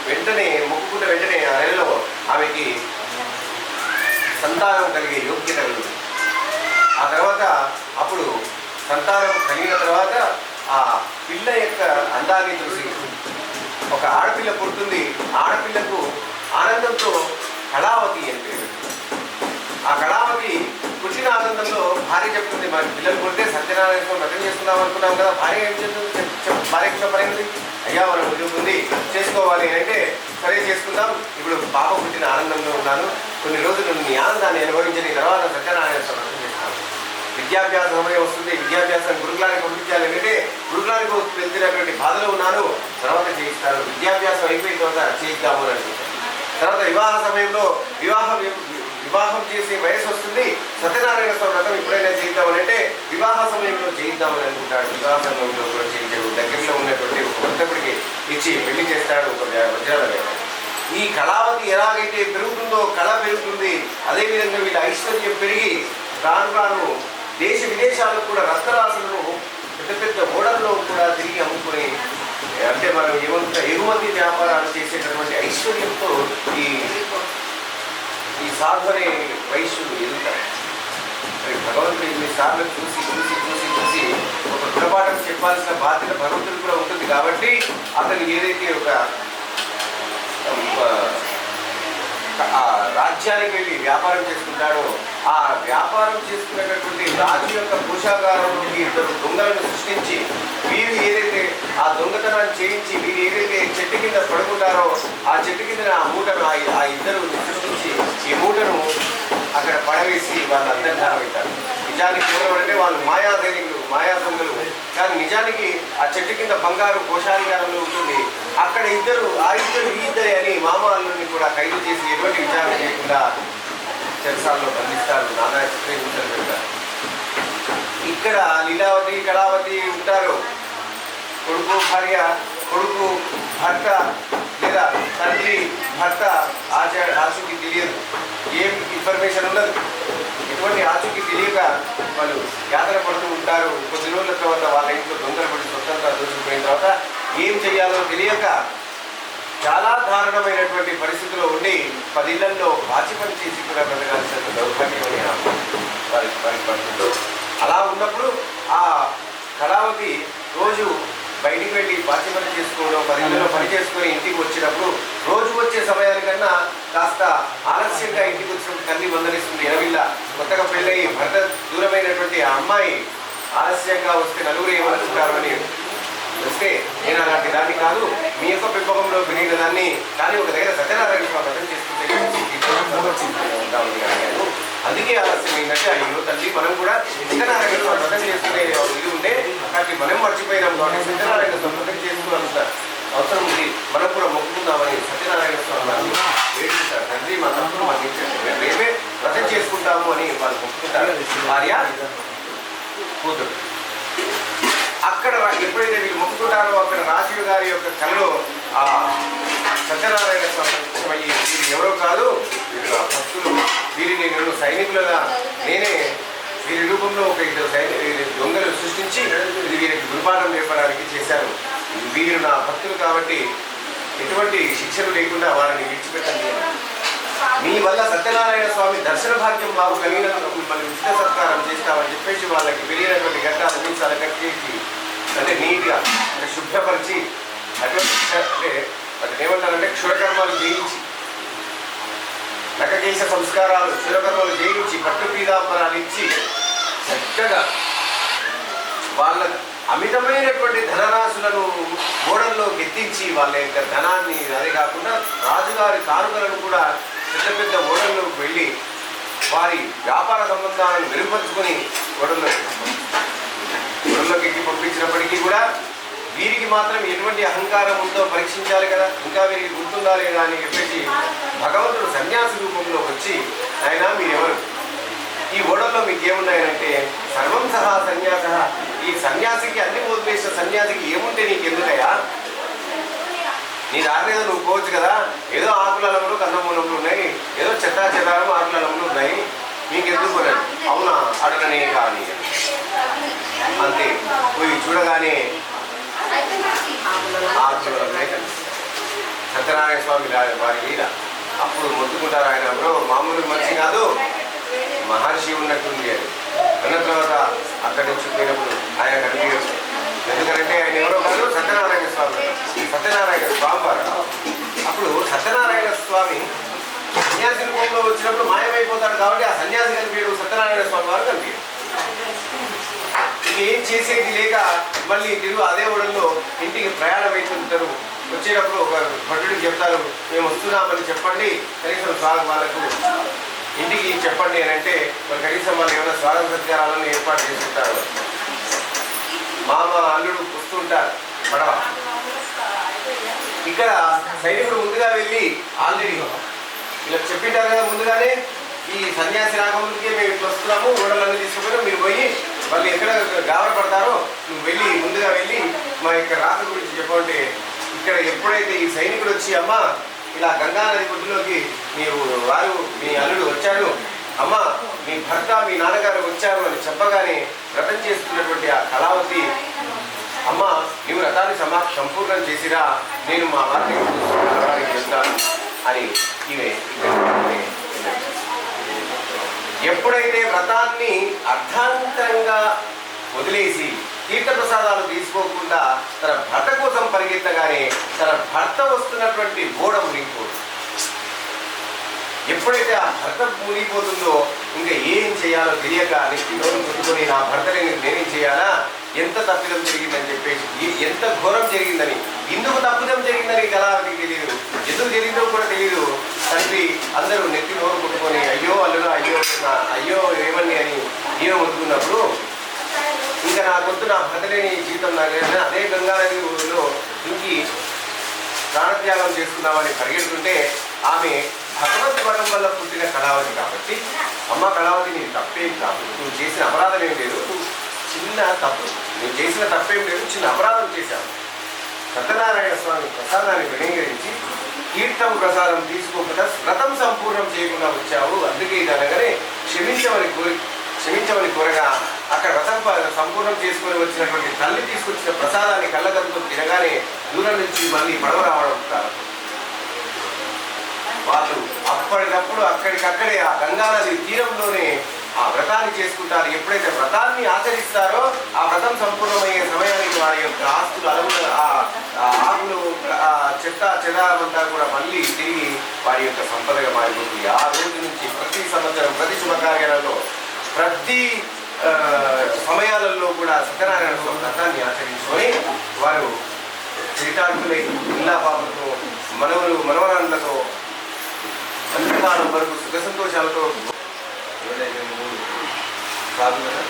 వెంటనే ఆ నెలలో ఆమెకి సంతానం కలిగే యోగ్యత కలుగుతుంది. ఆ తర్వాత అప్పుడు సంతానం కలిగిన తర్వాత ఆ పిల్ల యొక్క అందాన్ని చూసి ఒక ఆడపిల్ల పుడుతుంది. ఆడపిల్లకు ఆనందంతో కళావతి అని పేరు. ఆ కళావతి పుట్టిన ఆనందంలో భార్య చెప్తుంది, మనకి పిల్లలు పుడితే సత్యనారాయణ వ్రతం చేసుకుందాం అనుకున్నాం కదా, భార్య ఏం చెప్తుంది, భార్య పని అయ్యా మనం ఉంది చేసుకోవాలి అంటే సరే చేసుకుందాం, ఇప్పుడు పాప పుట్టిన ఆనందంలో ఉన్నాను, కొన్ని రోజులు నీ ఆనందాన్ని అనుభవించిన తర్వాత సత్యనారాయణ వ్రతం చేస్తాను. విద్యాభ్యాస సమయం వస్తుంది, విద్యాభ్యాసం గురుకులానికి పంపించాలి అంటే గురుకులానికి వెళ్తున్నటువంటి బాధలో ఉన్నాను, తర్వాత చేయిస్తాను. విద్యాభ్యాసం అయిపోయిన తర్వాత చేయిద్దాము అని అనుకుంటాను. తర్వాత వివాహ సమయంలో వివాహం చేసే వయసు వస్తుంది, సత్యనారాయణ స్వామి వ్రతం ఎప్పుడైనా చేద్దామని అంటే వివాహ సమయంలో చేయిద్దామని అనుకుంటాడు. వివాహ సమయంలో కూడా చేయించాడు. దగ్గరలో ఉన్నటువంటి ఒక వర్తకుడికి ఇచ్చి పెళ్లి చేస్తాడు ఒక వజ్రాల. ఈ కళావతి ఎలాగైతే పెరుగుతుందో కళ పెరుగుతుంది, అదేవిధంగా వీళ్ళ ఐశ్వర్యం పెరిగి రాను దేశ విదేశాలకు కూడా రక్తరాశులను పెద్ద పెద్ద ఓడల్లో కూడా తిరిగి అమ్ముకుని అంటే మనం ఏమంటే ఎగుమతి వ్యాపారాలు చేసేటటువంటి ఐశ్వర్యంతో ఈ సాధువనే వైశ్యులు ఎదుగుతారు. మరి భగవంతుడు ఇన్నిసార్లు చూసి ఒక గుణపాఠం చెప్పాల్సిన బాధ్యత భగవంతుడు కూడా ఉంటుంది కాబట్టి అతను ఏదైతే ఒక రాజ్యానికి వెళ్ళి వ్యాపారం చేసుకుంటాడో ఆ వ్యాపారం చేసుకునేటటువంటి రాజు యొక్క కోశాగారంలోకి ఇద్దరు దొంగలను సృష్టించి వీరు ఏదైతే ఆ దొంగతనాన్ని చేయించి వీరు ఏదైతే చెట్టు కింద పడుకుంటారో ఆ చెట్టు కింద ఆ మూటను ఆ ఇద్దరు సృష్టించి ఈ మూటను అక్కడ పడవేసి వాళ్ళు అంతర్ధానం అవుతారు. నిజానికి ఎవరంటే వాళ్ళు మాయా దొంగలు, కానీ నిజానికి ఆ చెట్టు కింద బంగారు కోశాధికారంలో ఉంటుంది. అక్కడ ఈ ఇద్దరే అని మామూలుని కూడా ఖైదు చేసి ఎటువంటి విచారణ చేయకుండా చెరసాల్లో బంధిస్తారు. నానా చిత్రహింసలు పెడతారు. ఇక్కడ లీలావతి కళావతి ఉంటారు. కొడుకు భార్య, కొడుకు భర్త లేదా తండ్రి భర్త ఆచూకీ తెలియదు, ఏం ఇన్ఫర్మేషన్ ఉండదు. ఎటువంటి ఆచూకీ తెలియక వాళ్ళు యాత్ర పడుతూ ఉంటారు. కొద్ది రోజుల తర్వాత వాళ్ళ ఇంట్లో దొంగలు పడి స్వతంత్ర దూసుకుపోయిన తర్వాత ఏం చేయాలో తెలియక చాలా దారుణమైనటువంటి పరిస్థితిలో ఉండి 10 ఇళ్లలో బాచి పని చేసి కూడా బ్రతకాల్సిన దౌర్భాగ్యమని వారికి పడుతుందో అలా ఉన్నప్పుడు ఆ కళావతి రోజు బయటికి వెళ్ళి బాచి పని చేసుకోవడం, 10 ఇళ్లలో పని చేసుకొని ఇంటికి వచ్చినప్పుడు రోజు వచ్చే సమయానికన్నా కాస్త ఆలస్యంగా ఇంటికి వచ్చినప్పుడు తల్లి మందలిస్తుంది. ఎనవిల్ల కొత్తగా పెళ్ళయి భర్త దూరమైనటువంటి ఆ అమ్మాయి ఆలస్యంగా వస్తే నలుగురు ఏమనుకుంటారు అని వస్తే నేను అలాంటి దాన్ని కాదు, మీ యొక్క పెంపకంలో పెరిగిన దాన్ని, కానీ ఒక దగ్గర సత్యనారాయణ స్వామి వ్రతం చేసుకుంటే ఉంటామని అడిగాను. అందుకే ఆలస్యం ఏంటంటే అయ్యో తల్లి మనం కూడా సత్యనారాయణ స్వామి వ్రతం చేసుకునే ఇది ఉంటే కాబట్టి మనం మర్చిపోయినాం కాబట్టి సత్యనారాయణ స్వామి వ్రతం చేసుకోవాలంత అవసరం ఉంది, మనం కూడా మొక్కుకుందామని సత్యనారాయణ స్వామి వారిని వేడుకుంటారు. తండ్రి మా తప్పును మన్నించండి, మేము రేపే వ్రతం చేసుకుంటాము అని వాళ్ళు మొక్కుకుంటారు. భార్య కూతురు అక్కడ ఎప్పుడైతే వీళ్ళు మొక్కుకుంటారో అక్కడ రాజీవ్ గారి యొక్క కళలో ఆ సత్యనారాయణ స్వామి వీరు ఎవరో కాదు, వీరు నా భక్తులు, వీరిని నేను సైనికులుగా నేనే వీరి రూపంలో ఒక ఇద్దరు దొంగలు సృష్టించి ఇది వీరికి గురుపాఠం నేర్పడానికి చేశాను. వీరు నా భక్తులు కాబట్టి ఎటువంటి శిక్షలు లేకుండా వారిని విడిచిపెట్టండి. మీ వల్ల సత్యనారాయణ స్వామి దర్శన భాగ్యం మాకు కలిగినందుకు మిమ్మల్ని ఉచిత సత్కారం చేస్తామని చెప్పేసి వాళ్ళకి పెరిగినటువంటి ఘట్టాలన్నీ చాలా కట్టేసి అంటే నీట్గా అంటే శుభ్రపరిచి అటువంటి అంటే అది ఏమంటారంటే క్షురకర్మలు చేయించి నకకేశ సంస్కారాలు క్షురకర్మలు చేయించి పట్టు పీతాంబరాలు ఇచ్చి చక్కగా వాళ్ళ అమితమైనటువంటి ధనరాశులను ఓడల్లో ఎత్తించి వాళ్ళ యొక్క ధనాన్ని అదే కాకుండా రాజుగారి కానుకలను కూడా పెద్ద పెద్ద ఓడల్లోకి వెళ్ళి వారి వ్యాపార సంబంధాలను మెరుగుపరుచుకొని ఓడల్లోకి ఎక్కి పంపించినప్పటికీ కూడా వీరికి మాత్రం ఎటువంటి అహంకారం ఉందో పరీక్షించాలి కదా, ఇంకా వీరికి గుర్తుందా లేదా అని చెప్పేసి భగవంతుడు సన్యాసి రూపంలో వచ్చి ఆయన మీరెవరు, ఈ ఓడల్లో మీకేమున్నాయనంటే సర్వం సహా సన్యాస, ఈ సన్యాసికి అన్ని వదిలేసిన సన్యాసికి ఏముంటే నీకెందుకయ్యా, నీ దారి ఏదో నువ్వు పోవచ్చు కదా, ఏదో ఆకులములు కందమూలములు ఉన్నాయి, ఏదో చెత్తా చెదారం ఆకులములు ఉన్నాయి, మీకెందుకు అవునా అడగనే కానీ అంతే. పోయి చూడగానే సత్యనారాయణ స్వామి వారి మీద అప్పుడు మొత్తుకుంటారు. ఆయన ఎవరో మామూలు మనిషి కాదు, మహర్షి ఉన్నట్టుంది అని అన్న తర్వాత అక్కడి నుంచి పోయినప్పుడు ఆయన కనిపించదు. ఎందుకంటే ఆయన ఎవరో కాదు, సత్యనారాయణ స్వామి. సత్యనారాయణ స్వామి వారు అప్పుడు సత్యనారాయణ స్వామి సన్యాసి రూపంలో వచ్చినప్పుడు మాయమైపోతాడు కాబట్టి ఆ సన్యాసి కనిపించడు, సత్యనారాయణ స్వామి వారు కనిపించడు. ఏం చేసేది లేక మళ్ళీ తిరుగు అదే ఓడల్లో ఇంటికి ప్రయాణం అవుతుంటారు. వచ్చేటప్పుడు ఒక భటుడికి చెప్తారు, మేము వస్తున్నామని చెప్పండి, కనీసం వాళ్ళకు ఇంటికి చెప్పండి అని అంటే మరి కనీసం వాళ్ళు ఏమైనా స్వాగత సత్కారాలను ఏర్పాటు చేస్తుంటారు. మామ అల్లుడు వస్తుంటారు పడవ. ఇక్కడ సైనికుడు ముందుగా వెళ్ళి ఆల్రెడీ ఇలా చెప్పింటారు కదా ముందుగానే, ఈ సన్యాసి రాకముందుకే మేము ఇట్లా వస్తున్నాము, ఓడలన్నీ తీసుకుని మీరు పోయి వాళ్ళు ఎక్కడ గాబరపడతారో నువ్వు వెళ్ళి ముందుగా వెళ్ళి మా యొక్క రాక గురించి చెప్పంటే, ఇక్కడ ఎప్పుడైతే ఈ సైనికుడు వచ్చి అమ్మ ఇలా గంగానది ఒడ్డులోకి వారు మీ అల్లుడు వచ్చాడు, అమ్మ మీ భర్త మీ నాన్నగారు వచ్చారు అని చెప్పగానే వ్రతం చేస్తున్నటువంటి ఆ కళావతి, అమ్మ నువ్వు వ్రతాన్ని సంపూర్ణం చేసిరా, నేను మా వారిని చెప్తాను అని ఈమె ఎప్పుడైతే వ్రతాన్ని అర్ధాంతరంగా వదిలేసి తీర్థప్రసాదాలు తీసుకోకుండా తన భర్త కోసం పరిగెత్తగానే తన భర్త వస్తున్నటువంటి ఓడ మునిగిపోతుంది. ఎప్పుడైతే ఆ భర్త మునిగిపోతుందో ఇంకా ఏం చేయాలో తెలియక నెక్కి నోరు కొట్టుకొని నా భర్తని నేనేం చేయాలా, ఎంత తప్పిదం జరిగిందని చెప్పేసి, ఎంత ఘోరం జరిగిందని, ఎందుకు తప్పిదం జరిగిందని కళావతికి తెలియదు, ఎందుకు జరిగిందో కూడా తెలియదు. తండ్రి అందరూ నెత్తి నోరు కొట్టుకొని అయ్యో అల్లుడా అయ్యో అయ్యో ఏమని అని ఈయన మొత్తుకున్నప్పుడు ఇంకా నాకొద్దు, నా భర్తలేని జీవితం నాకైనా అదే గంగానదిలో ఇంకి ప్రాణత్యాగం చేసుకుందామని పరిగెడుతుంటే ఆమె భగవత్ వరం వల్ల పుట్టిన కళావతి కాబట్టి, అమ్మ కళావతి నీ తప్పేం కాదు, నువ్వు చేసిన అపరాధం ఏం లేదు, నువ్వు చిన్న తప్పు, నువ్వు చేసిన తప్పేం లేదు, చిన్న అపరాధం చేశావు. సత్యనారాయణ స్వామి ప్రసాదాన్ని వినియోగించి తీర్థం ప్రసాదం తీసుకోకుండా వ్రతం సంపూర్ణం చేయకుండా వచ్చావు, అందుకే ఇది అనగానే క్షమించమని కోరగా అక్కడ వ్రతం సంపూర్ణం చేసుకొని వచ్చినటువంటి తల్లి తీసుకొచ్చిన ప్రసాదాన్ని కళ్ళగద్దుకొని తినగానే దూరం నుంచి మళ్ళీ పడవ రావడం ప్రారంభం. వాళ్ళు అప్పటికప్పుడు అక్కడికక్కడే ఆ గంగానది తీరంలోనే ఆ వ్రతాన్ని చేసుకుంటారు. ఎప్పుడైతే వ్రతాన్ని ఆచరిస్తారో ఆ వ్రతం సంపూర్ణమయ్యే సమయానికి వారి యొక్క ఆస్తులు అలవులు ఆకులు చెత్త చెదారమంతా కూడా మళ్ళీ తిరిగి వారి యొక్క సంపదగా మారిపోతుంది. ఆ రోజు నుంచి ప్రతి సంవత్సరం ప్రతి శుభకార్యాలలో ప్రతి సమయాలలో కూడా సత్యనారాయణ స్వామి వ్రతాన్ని ఆచరించుకొని వారు చరితార్థులై ఇల్లా పాపలతో మనవరాండ్లతో అంతకాలం వరకు సుఖ సంతోషాలతో కాదు కదా.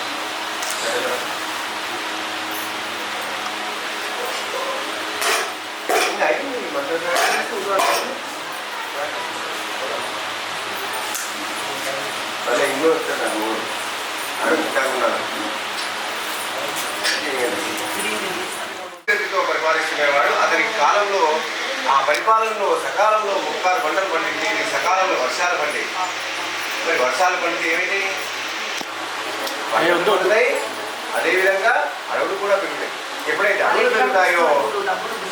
ఇంకా అయిపోయింది మళ్ళీ ఇంకో వస్తాను అడుగుతాను. పరిపాలిస్తున్నవాడు అతని కాలంలో ఆ పరిపాలనలో సకాలంలో 36 పంటలు పండింది, సకాలంలో వర్షాలు పండేవి. మరి వర్షాలు పండితే ఏమైతే ఉంటాయి, అదేవిధంగా అడవులు కూడా పెరుగుతాయి. ఎప్పుడైతే అడవులు పెరుగుతాయో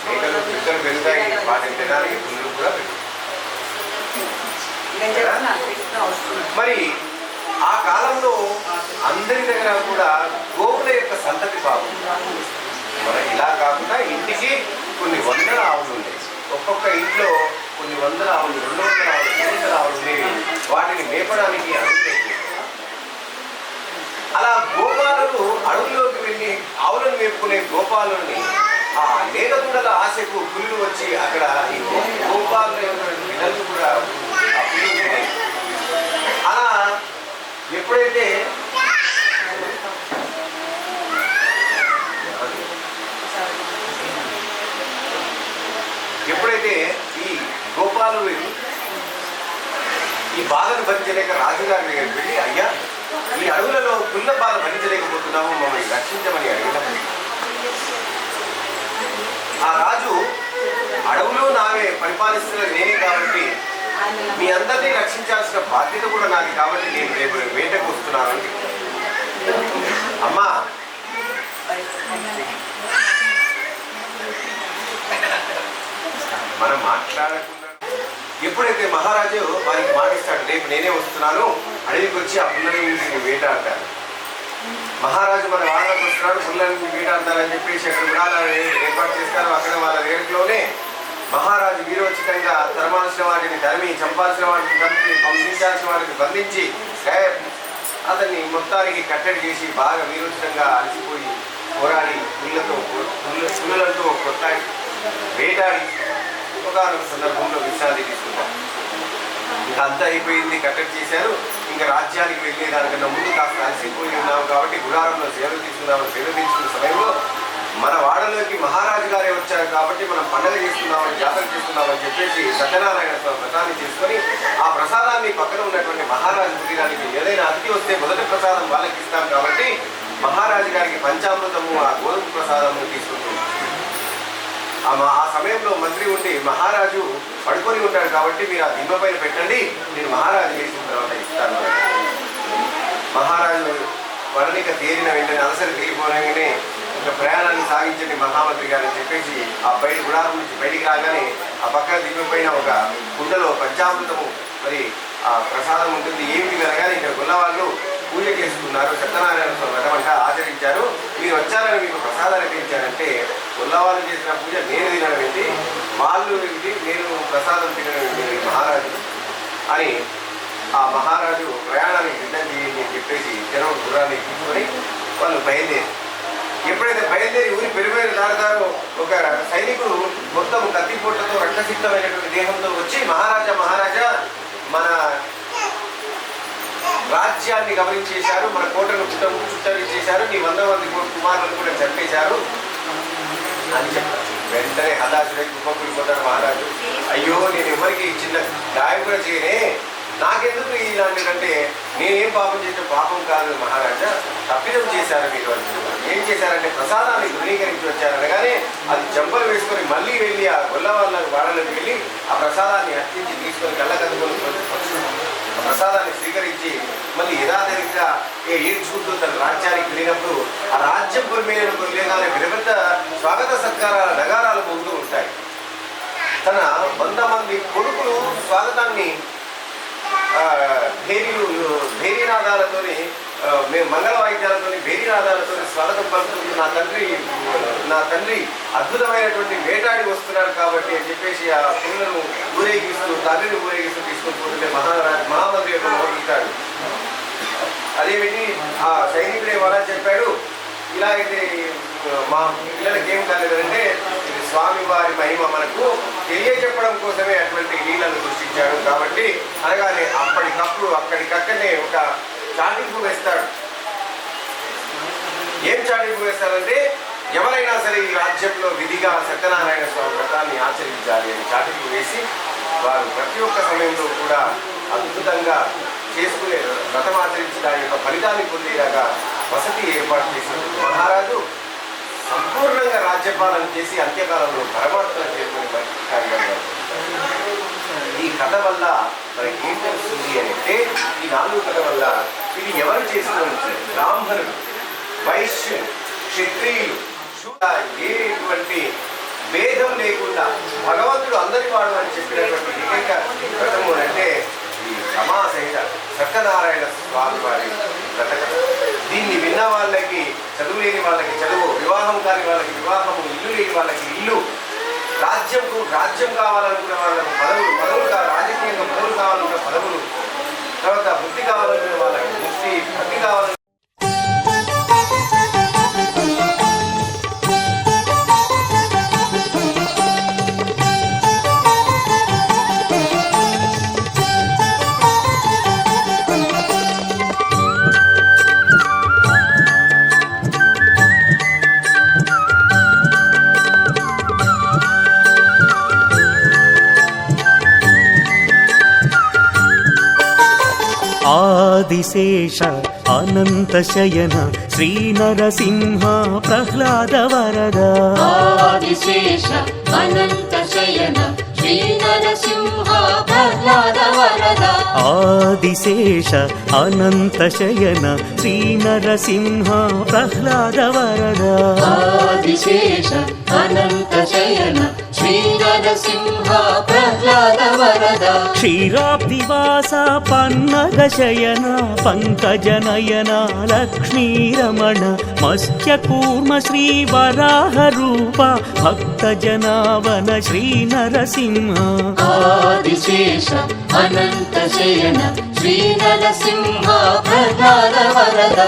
మేకలు పిక్కలు పెరుగుతాయి, వాటిని తినడానికి పుల్లు కూడా పెరుగుతాయి. మరి ఆ కాలంలో అందరి దగ్గర కూడా గోవుల యొక్క సంతతి బాగుంది. మన ఇలా కాకుండా ఇంటికి కొన్ని వందల ఆవులు ఉండేవి, ఒక్కొక్క ఇంట్లో కొన్ని వందల ఆవులు, 200 ఆవులు, 300 ఆవులు ఉండేవి. వాటిని మేపడానికి అడవులు. అలా గోపాలను అడవుల్లోకి వెళ్ళి ఆవులను మేపుకునే గోపాలని ఆ లేగదూడల ఆశకు పుల్లు వచ్చి అక్కడ ఈ గోపాల పిల్లలు కూడా ఆ పుల్లు. అలా ఎప్పుడైతే భరించలేక రాజుగారి దగ్గరికి వెళ్ళి, అయ్యా ఈ అడవులలో పుల్ల బాధ భరించలేకపోతున్నాము, మమ్మల్ని రక్షించమని అడిగినప్పుడు ఆ రాజు, అడవులు నావే, పరిపాలిస్తున్న నేనే కాబట్టి మీ అందరినీ రక్షించాల్సిన బాధ్యత కూడా నాది కాబట్టి నేను రేపు వేటకు వస్తున్నాను. అమ్మా మనం మాట్లాడకుండా ఎప్పుడైతే మహారాజు వారికి మాటిస్తాడు, రేపు నేనే వస్తున్నాను, అడవికి వచ్చి ఆ పుల్లని వేటాడతారు. మహారాజు మన వాళ్ళకి వస్తున్నాడు, పుల్లని వేటాడతారని చెప్పేసి అక్కడ విడాలను ఏర్పాటు చేస్తారు. అక్కడ వాళ్ళ వేటలోనే మహారాజు వీరోచితంగా తరమాల్సిన వాటిని తరిమి, చంపాల్సిన వాటిని చంపి, పంపించాల్సిన వాటిని బంధించి అతన్ని మొత్తానికి కట్టడి చేసి బాగా వీరోచితంగా అలసిపోయి పోరాడి పుల్లలతో కొట్టాడి వేటాడి ఒకనొక సందర్భంలో విశ్రాంతి తీసుకుంటారు. ఇంకా అంతా అయిపోయింది, కట్టడి చేశారు. ఇంకా రాజ్యానికి వెళ్ళే దానికన్నా ముందు కాస్త అలసిపోయి ఉన్నాము కాబట్టి గుడారంలో సేవ తీసుకున్న సమయంలో మన వాడలోకి మహారాజు గారే వచ్చారు కాబట్టి మనం పండుగ చేస్తున్నామని, జాతర చేస్తున్నామని చెప్పేసి సత్యనారాయణ స్వామి వ్రతాన్ని చేసుకొని ఆ ప్రసాదాన్ని పక్కన ఉన్నటువంటి మహారాజు కుటీరానికి ఏదైనా అతిథి వస్తే మొదటి ప్రసాదం వాళ్ళకి ఇస్తాం కాబట్టి మహారాజు గారికి పంచామృతము, ఆ గోధుమ ప్రసాదము తీసుకుంటుంది. ఆ సమయంలో మంత్రి ఉండి, మహారాజు పడుకొని ఉంటాడు కాబట్టి మీరు ఆ దిమ్మ పైన పెట్టండి, నేను మహారాజు వేసిన తర్వాత ఇస్తాను. మహారాజు వర్ణిక తేరిన వెంటనే అలసరి తీరిపోగానే ఇంకా ప్రయాణాన్ని సాగించండి మహామంత్రి గారు అని చెప్పేసి ఆ గుడారం నుంచి బయటికి రాగానే ఆ పక్కన దిమ్మ పైన ఒక కుండలో పంచామృతము మరి ఆ ప్రసాదం ఉంటుంది. ఏమిటి కలగానే ఇక్కడ గొల్లవాళ్ళు పూజ చేసుకున్నారు, సత్యనారాయణ స్వామి వ్రతం ఆచరించారు. మీరు వచ్చారని మీకు ప్రసాదాన్ని పెంచారంటే గొల్లవాళ్ళు చేసిన పూజ నేను తినడం ఏంటి, వాళ్ళు ఏంటి, నేను ప్రసాదం తినడం ఏంటి మహారాజు అని ఆ మహారాజు ప్రయాణానికి సిద్ధం చేయండి అని చెప్పేసి జనం గుర్రాన్ని తీసుకొని వాళ్ళు బయలుదేరి, ఎప్పుడైతే బయలుదేరి ఊరి పెరుమేరు దాడతారో ఒక సైనికుడు మొత్తం కత్తిపోట్లతో రక్తసిద్ధమైనటువంటి దేహంతో వచ్చి, మహారాజా మన రాజ్యాన్ని గమనించేశారు, మన కోటను చుట్టవి చేశారు, నీ 100 మంది కుమారులను కూడా చంపేశారు అని చెప్పారు. వెంటనే హతాశుడై కుప్పకూలిపోతాడు మహారాజు. అయ్యో నేను ఎవరికి చిన్న గాయం కూడా చేయనే, నాకెందుకు ఇలాంటిదంటే నేనేం పాపం చేసిన పాపం కాదు మహారాజా, తప్పిదం చేశారు మీరు అని. ఏం చేశారంటే ప్రసాదాన్ని ధృవీకరించి వచ్చారనగానే అది చెంపలు వేసుకొని మళ్ళీ వెళ్ళి ఆ గొల్ల వాళ్ళ వాడలకు వెళ్ళి ఆ ప్రసాదాన్ని అర్చించి తీసుకొని కళ్ళకద్దుకొని ఆ ప్రసాదాన్ని స్వీకరించి మళ్ళీ యథాతథంగా ఏడ్చుకుంటూ తన రాజ్యానికి వెళ్ళినప్పుడు ఆ రాజ్యం పొరిమేలను కొలిగానే పెద్ద స్వాగత సత్కారాల నగారాలు ముందు ఉంటాయి. తన 100 మంది కొడుకులు స్వాగతాన్ని భేరీనాదాలతోని, మేము మంగళ వాయిద్యాలతోని భేరీనాదాలతోని స్వాగతం పలుకుతుంది. నా తండ్రి అద్భుతమైనటువంటి వేటాడి వస్తున్నాడు కాబట్టి అని చెప్పేసి ఆ పిల్లలను ఊరేగిస్తూ, తండ్రిని ఊరేగిస్తూ తీసుకొని పోతుంటే మహామంత్రి యొక్క మొదలుతాడు. అదేమిటి ఆ సైనికుడే వాళ్ళ చెప్పాడు, ఇలా అయితే మా పిల్లలకి ఏం కాలేదంటే స్వామి వారి మహిమ మనకు తెలియజెప్పడం కోసమే అటువంటి లీలను సృష్టించాడు కాబట్టి అనగానే అప్పటికప్పుడు అక్కడికక్కడనే ఒక చాటింపు వేస్తాడు. ఏం చాటింపు వేస్తాడంటే ఎవరైనా సరే ఈ రాజ్యంలో విధిగా సత్యనారాయణ స్వామి వ్రతాన్ని ఆచరించాలి అని చాటింపు వేసి వారు ప్రతి ఒక్క సమయంలో కూడా అద్భుతంగా చేసుకునే వ్రతం ఆచరించి దాని యొక్క ఫలితాన్ని పొందేలాగా వసతి ఏర్పాటు చేసిన మహారాజు సంపూర్ణంగా రాజ్యపాలన చేసి అంత్యకాలంలో పరమాత్మ చేరుకునే కార్యక్రమం. ఈ కథ వల్ల మనకి ఏం తెలుస్తుంది అంటే, ఈ 4 కథ వల్ల ఇది ఎవరు చేసిన బ్రాహ్మణులు, వైశ్యులు, క్షత్రియులు, ఏటువంటి భేదం లేకుండా భగవంతుడు అందరి వాడు అని చెప్పినటువంటి ఏకైక వ్రతము అంటే ఈ సమాసహిత సత్యనారాయణ స్వామి వారి వ్రత. దీన్ని విన్న వాళ్ళకి చదువు లేని వాళ్ళకి చదువు, వివాహం కాని వాళ్ళకి వివాహము, ఇల్లు లేని వాళ్ళకి ఇల్లు, రాజ్యం కావాలనుకునే వాళ్ళకి పదవులు రాజకీయంగా పదవులు కావాలనుకున్న పదవులు, తర్వాత బుద్ధి కావాలనుకునే వాళ్ళకి బుద్ధి, భక్తి కావాలనుకునే ఆదిశేష అనంత శయన శ్రీ నరసింహ ప్రహ్లాద వరద ఆదిశేష అనంత శయన శ్రీ నరసింహ ప్రహ్లాద వరద ఆదిశేష అనంత శయన శ్రీ నరసింహ ప్రహ్లాద వరద ఆదిశేష అనంత శయన శ్రీ నరసింహ ప్రహ్లాద వరద క్షీరాబ్దివాస పన్నగ శయన పంకజ నయన లక్ష్మీ రమణ మత్స్య కూర్మ శ్రీ వరాహ రూప భక్త జనావన శ్రీ నరసింహ ఆదిశేష అనంత శయన శ్రీ నరసింహ ప్రహ్లాద వరద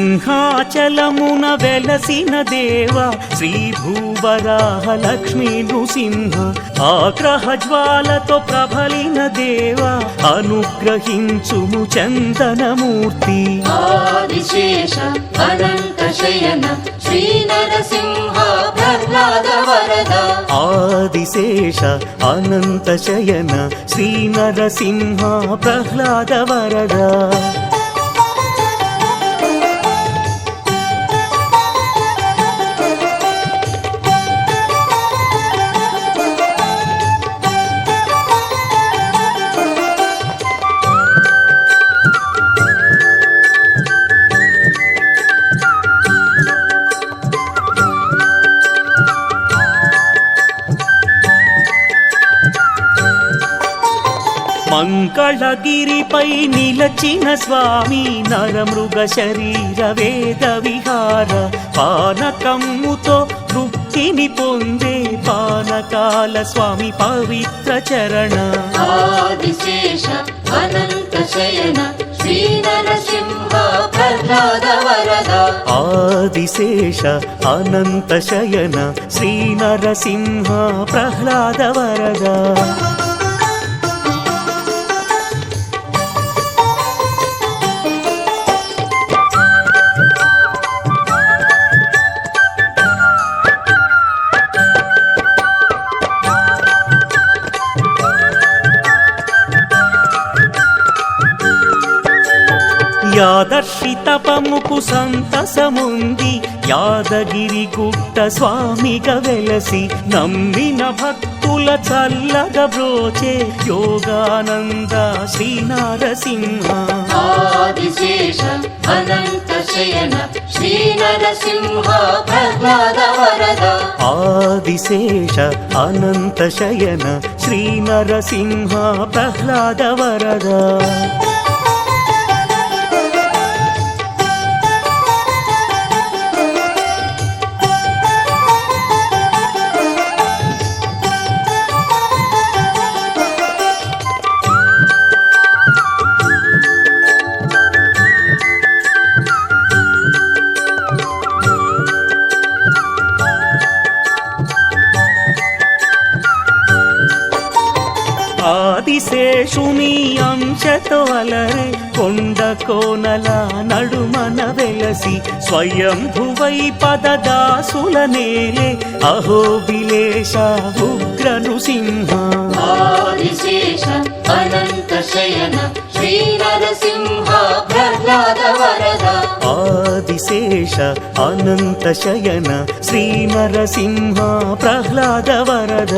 సింహాచలమున వెలసిన దేవ శ్రీ భూవరాహ లక్ష్మీ నృసింహ ఆగ్రహ జ్వాలతో ప్రబలిన దేవ అనుగ్రహించుము చందనమూర్తి ఆదిశేష అనంత శయన శ్రీ నరసింహ ప్రహ్లాద వరద ఆదిశేష అనంత శయన శ్రీ నరసింహ ప్రహ్లాద వరద మంగళగిరిపై నిలచిన స్వామి నరమృగ శరీర వేద విహార పానకమ్ముతో తృప్తిని పొందే పానకాల స్వామి పవిత్ర చరణ ఆదిశేష అనంత శయన శ్రీ నరసింహ ప్రహ్లాద వరద ఆదిశేష అనంత శయన శ్రీ నరసింహ ప్రహ్లాద వరద యాదర్శి తపముకు సంతసముంది యాదగిరి గుట్ట స్వామిగా వెలసి నమ్మిన భక్తుల చల్లగా బ్రోచే యోగానంద శ్రీ నరసింహ ఆదిశేష అనంత శయన శ్రీ నరసింహ ప్రహ్లాద వరద ఆదిశేష అనంత శయన శ్రీ నరసింహ ప్రహ్లాద వరద ఆదిశేషుని అంశతో అలరే కొండ కోనల నడుమన వెలసి స్వయంభువై పదదాసుల నేలే అహోబిలేశ ఉగ్ర నృసింహ ఆదిశేష అనంత శయన శ్రీ నరసింహ ప్రహ్లాద వరద ఆదిశేష అనంత శయన శ్రీ నరసింహ ప్రహ్లాద వరద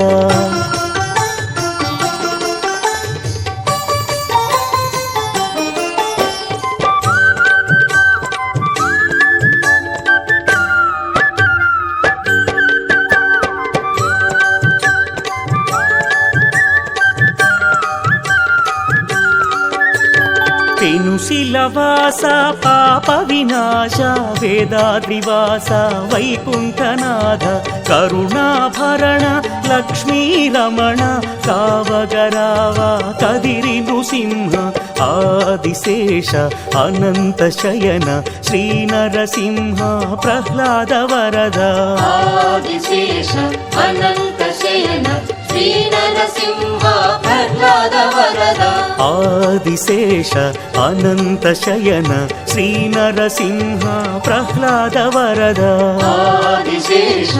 పెనుశిలవాస పాప వినాశ వేదాద్రివాస వైకుంఠనాథ కరుణాభరణ లక్ష్మీ రమణ కావగరావ కదిరి నృసింహ ఆదిశేష అనంత శయన శ్రీ నరసింహ ప్రహ్లాద వరద ఆదిశేష అనంత శయన శ్రీ శ్రీ నరసింహ ప్రహ్లాద వరద ఆదిశేష అనంత శయన శ్రీ నరసింహ ప్రహ్లాద వరద ఆదిశేష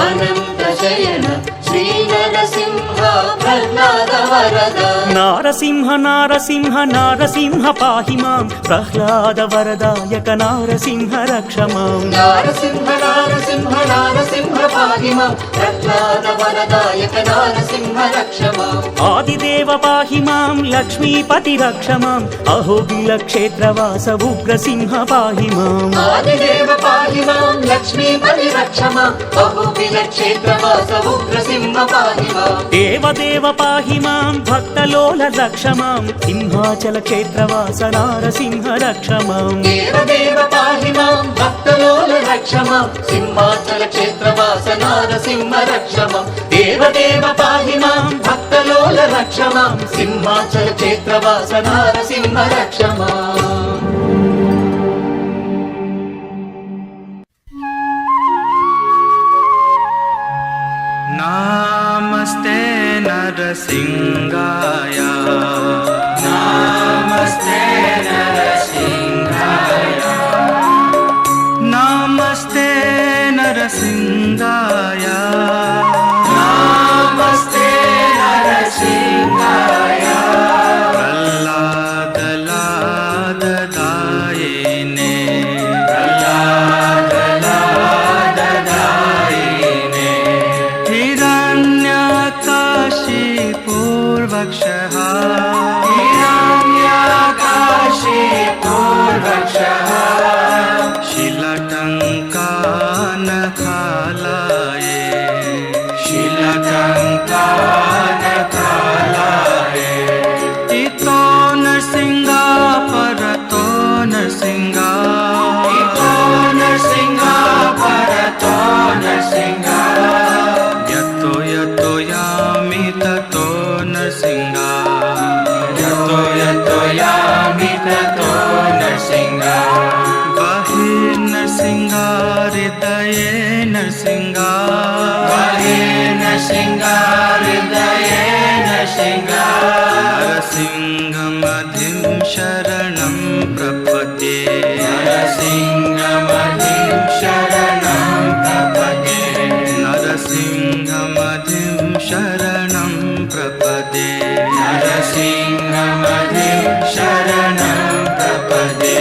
అనంత శయన శ్రీ నరసింహ ప్రహ్లాద వరద నారసింహ నారసింహ నారసింహ పాహి మాం ప్రహ్లాద వరదాయక నారసింహ రక్ష మాం నారసింహ నారసింహ నారసింహ పాహి మాం ప్రహ్లాద వరదాయక నారసింహ రక్ష మాం ఆదిదేవ పాహి మాం లక్ష్మీపతి రక్ష మాం అహోబిల క్షేత్రవాస ఉగ్రసింహ పాహి మాం ఆదిదేవ పాహి మాం లక్ష్మీపతి రక్ష మాం అహోబిల క్షేత్రవాస ఉగ్రసింహ పాహి మాం దేవదేవ పాహి మాం భక్తలోల రక్ష మాం సింహాచల క్షేత్రవాస నారసింహ రక్ష మాం దేవదేవ పాహి మాం భక్తలోల రక్ష మాం సింహాచల క్షేత్రవాస నారసింహ రక్ష మాం దేవదేవ పాహి మాం భక్తలోల రక్ష మాం సింహాచల క్షేత్రవాస నారసింహ రక్ష మాం नमस्ते नरसिंहाय नमस्ते नरसिंहाय नमस्ते नरसिंहाय नमस्ते नरसिंहाय प्रह्लादलाददायिने प्रह्लादलाददायिने हिरण्यकाशिपूर्वक्षः हिरण्यकाशिपूर्वक्षः शिलटङ्कानखालये शिलटङ्कानखालये इतो नरसिंहा परतो नरसिंहा इतो नरसिंहा परतो नरसिंहा यतो यतो यामि ततो नरसिंहा यतो यतो यामि ततो नरसिंहा बहिर्नरसिंहा हृदये नरसिंहा बहिर्नरसिंहा हृदये नरसिंहा नरसिंहमधिं शरणं प्रपद्ये नरसिंहमधिं शरणं प्रपद्ये नरसिंहमधिं शरणं प्रपद्ये नरसिंहमधिं शरणं प्रपद्ये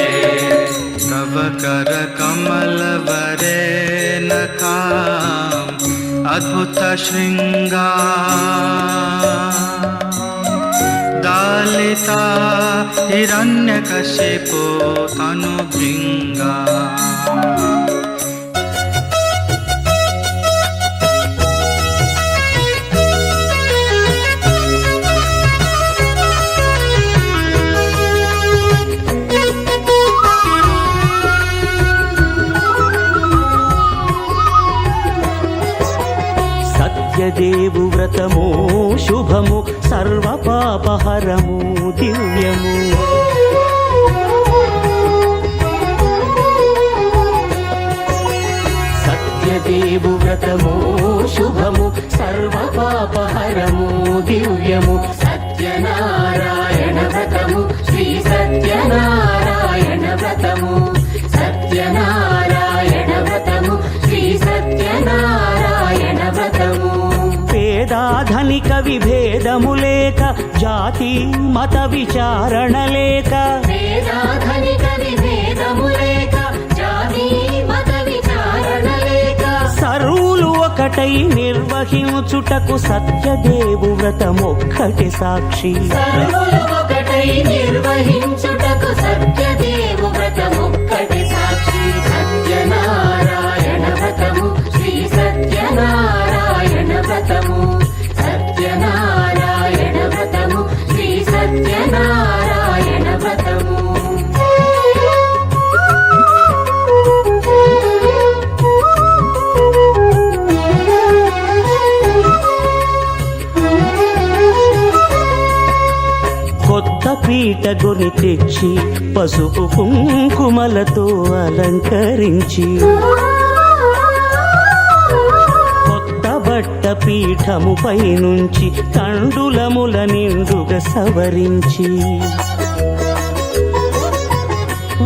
तव करकमलवरे नखाम् अद्भुत शृङ्गार दालिता हिरण्यकशिपो तनुभृङ्गा సత్యదేవు వ్రతము శుభము సర్వ పాపహరము దివ్యము సత్యదేవు వ్రతము శుభము సర్వ పాపహరము దివ్యము సత్యనారాయణ వ్రతము శ్రీ సత్యనారాయణ వ్రతము సత్యనారాయణ వ్రతము శ్రీ సత్యనారాయణ వ్రతము పేదాధనిక విభేదము లేక జాతి మత విచారణ లేక పేదాధనిక విభేదము లేక జాతి మత విచారణ లేక సర్వులు ఒకటై నిర్వహించుటకు సత్యదేవు వ్రతమొక్కటి సాక్షి సర్వులు ఒకటై నిర్వహించుటకు సత్యదేవు వ్రతమొక్కటి సాక్షి సత్యనారాయణ వ్రతము శ్రీ సత్యనారాయణ వ్రతము సత్యనారాయణ వ్రతము శ్రీ సత్యనారాయణ వ్రతము కొత్త పీట గొని తెచ్చి పసుపు కుంకుమలతో అలంకరించి కొత్త బట్ట పీఠముపై నుంచి తండులముల నిండుగా సవరించి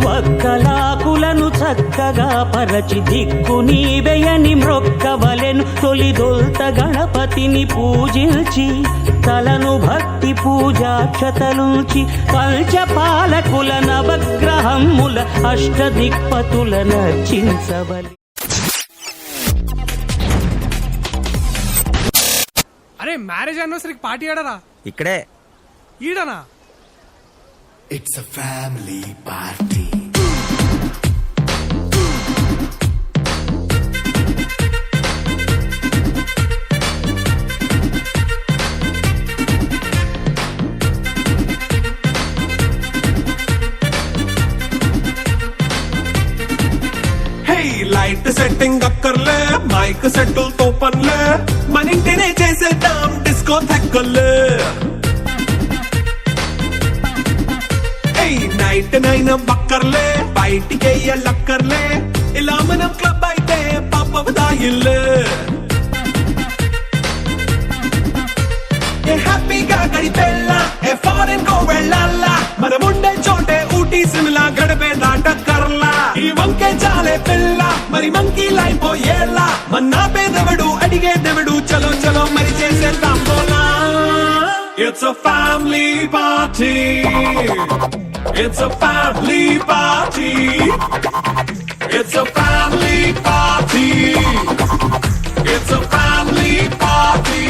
వక్కలాకులను చక్కగా పరచి దిక్కు నీవెయని మ్రొక్కవలెను తొలిదొల్త గణపతిని పూజించి తలను భక్తి పూజాక్షతలుంచి పంచపాలకుల నవగ్రహముల అష్టదిక్పతుల నర్చించవలి. అరే మ్యారేజ్ యానివర్సరీకి పార్టీ ఆడరా? ఇక్కడే ఈడనా? It's a family party. Light setting అక్కర్లే, మైక్ సెట్టులతో పనులే, మన ఇంటినే చేసేద్దాం డిస్కో థెక్కర్లే. నైట్ నైన్ బక్కర్లే, బయటికెయ్యలక్కర్లే, ఇలా మనం క్లబ్ అయితే పాపదాయిల్లే. హ్యాపీగా గడిపెళ్ళ ఏ ఫారెన్ కో వెళ్ళాలా, మనం ఉండే చోటే ఊటీ సిమ్లా గడిపే దాటక్కర్లా. ఈ వంకే చాలే పిల్ల మరి మంకీ లైపోయేలా, మన్నా పేదవడు అడిగేదెవడు, చలో చలో మరి చేసేద్దాం బోలా. It's a family party. It's a family party. It's a family party. It's a family party.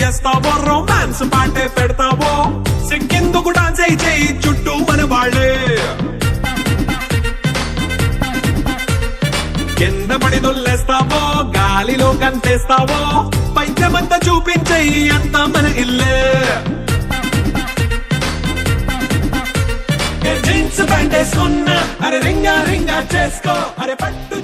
చేస్తావో రొమాన్స్ పాటే పెడతావో, సిక్కెందుకు డాన్స్ అయి చేయి చుట్టూ మన వాళ్ళే. కింద పడి దొల్లేస్తావో, గాలిలో కంతేస్తావో, పైద్యమంతా చూపించేయి అంతా మన ఇల్లే. జీన్స్ ప్యాంట్ వేసుకున్నా అరే రింగా రింగా చేసుకో, అరే పట్టు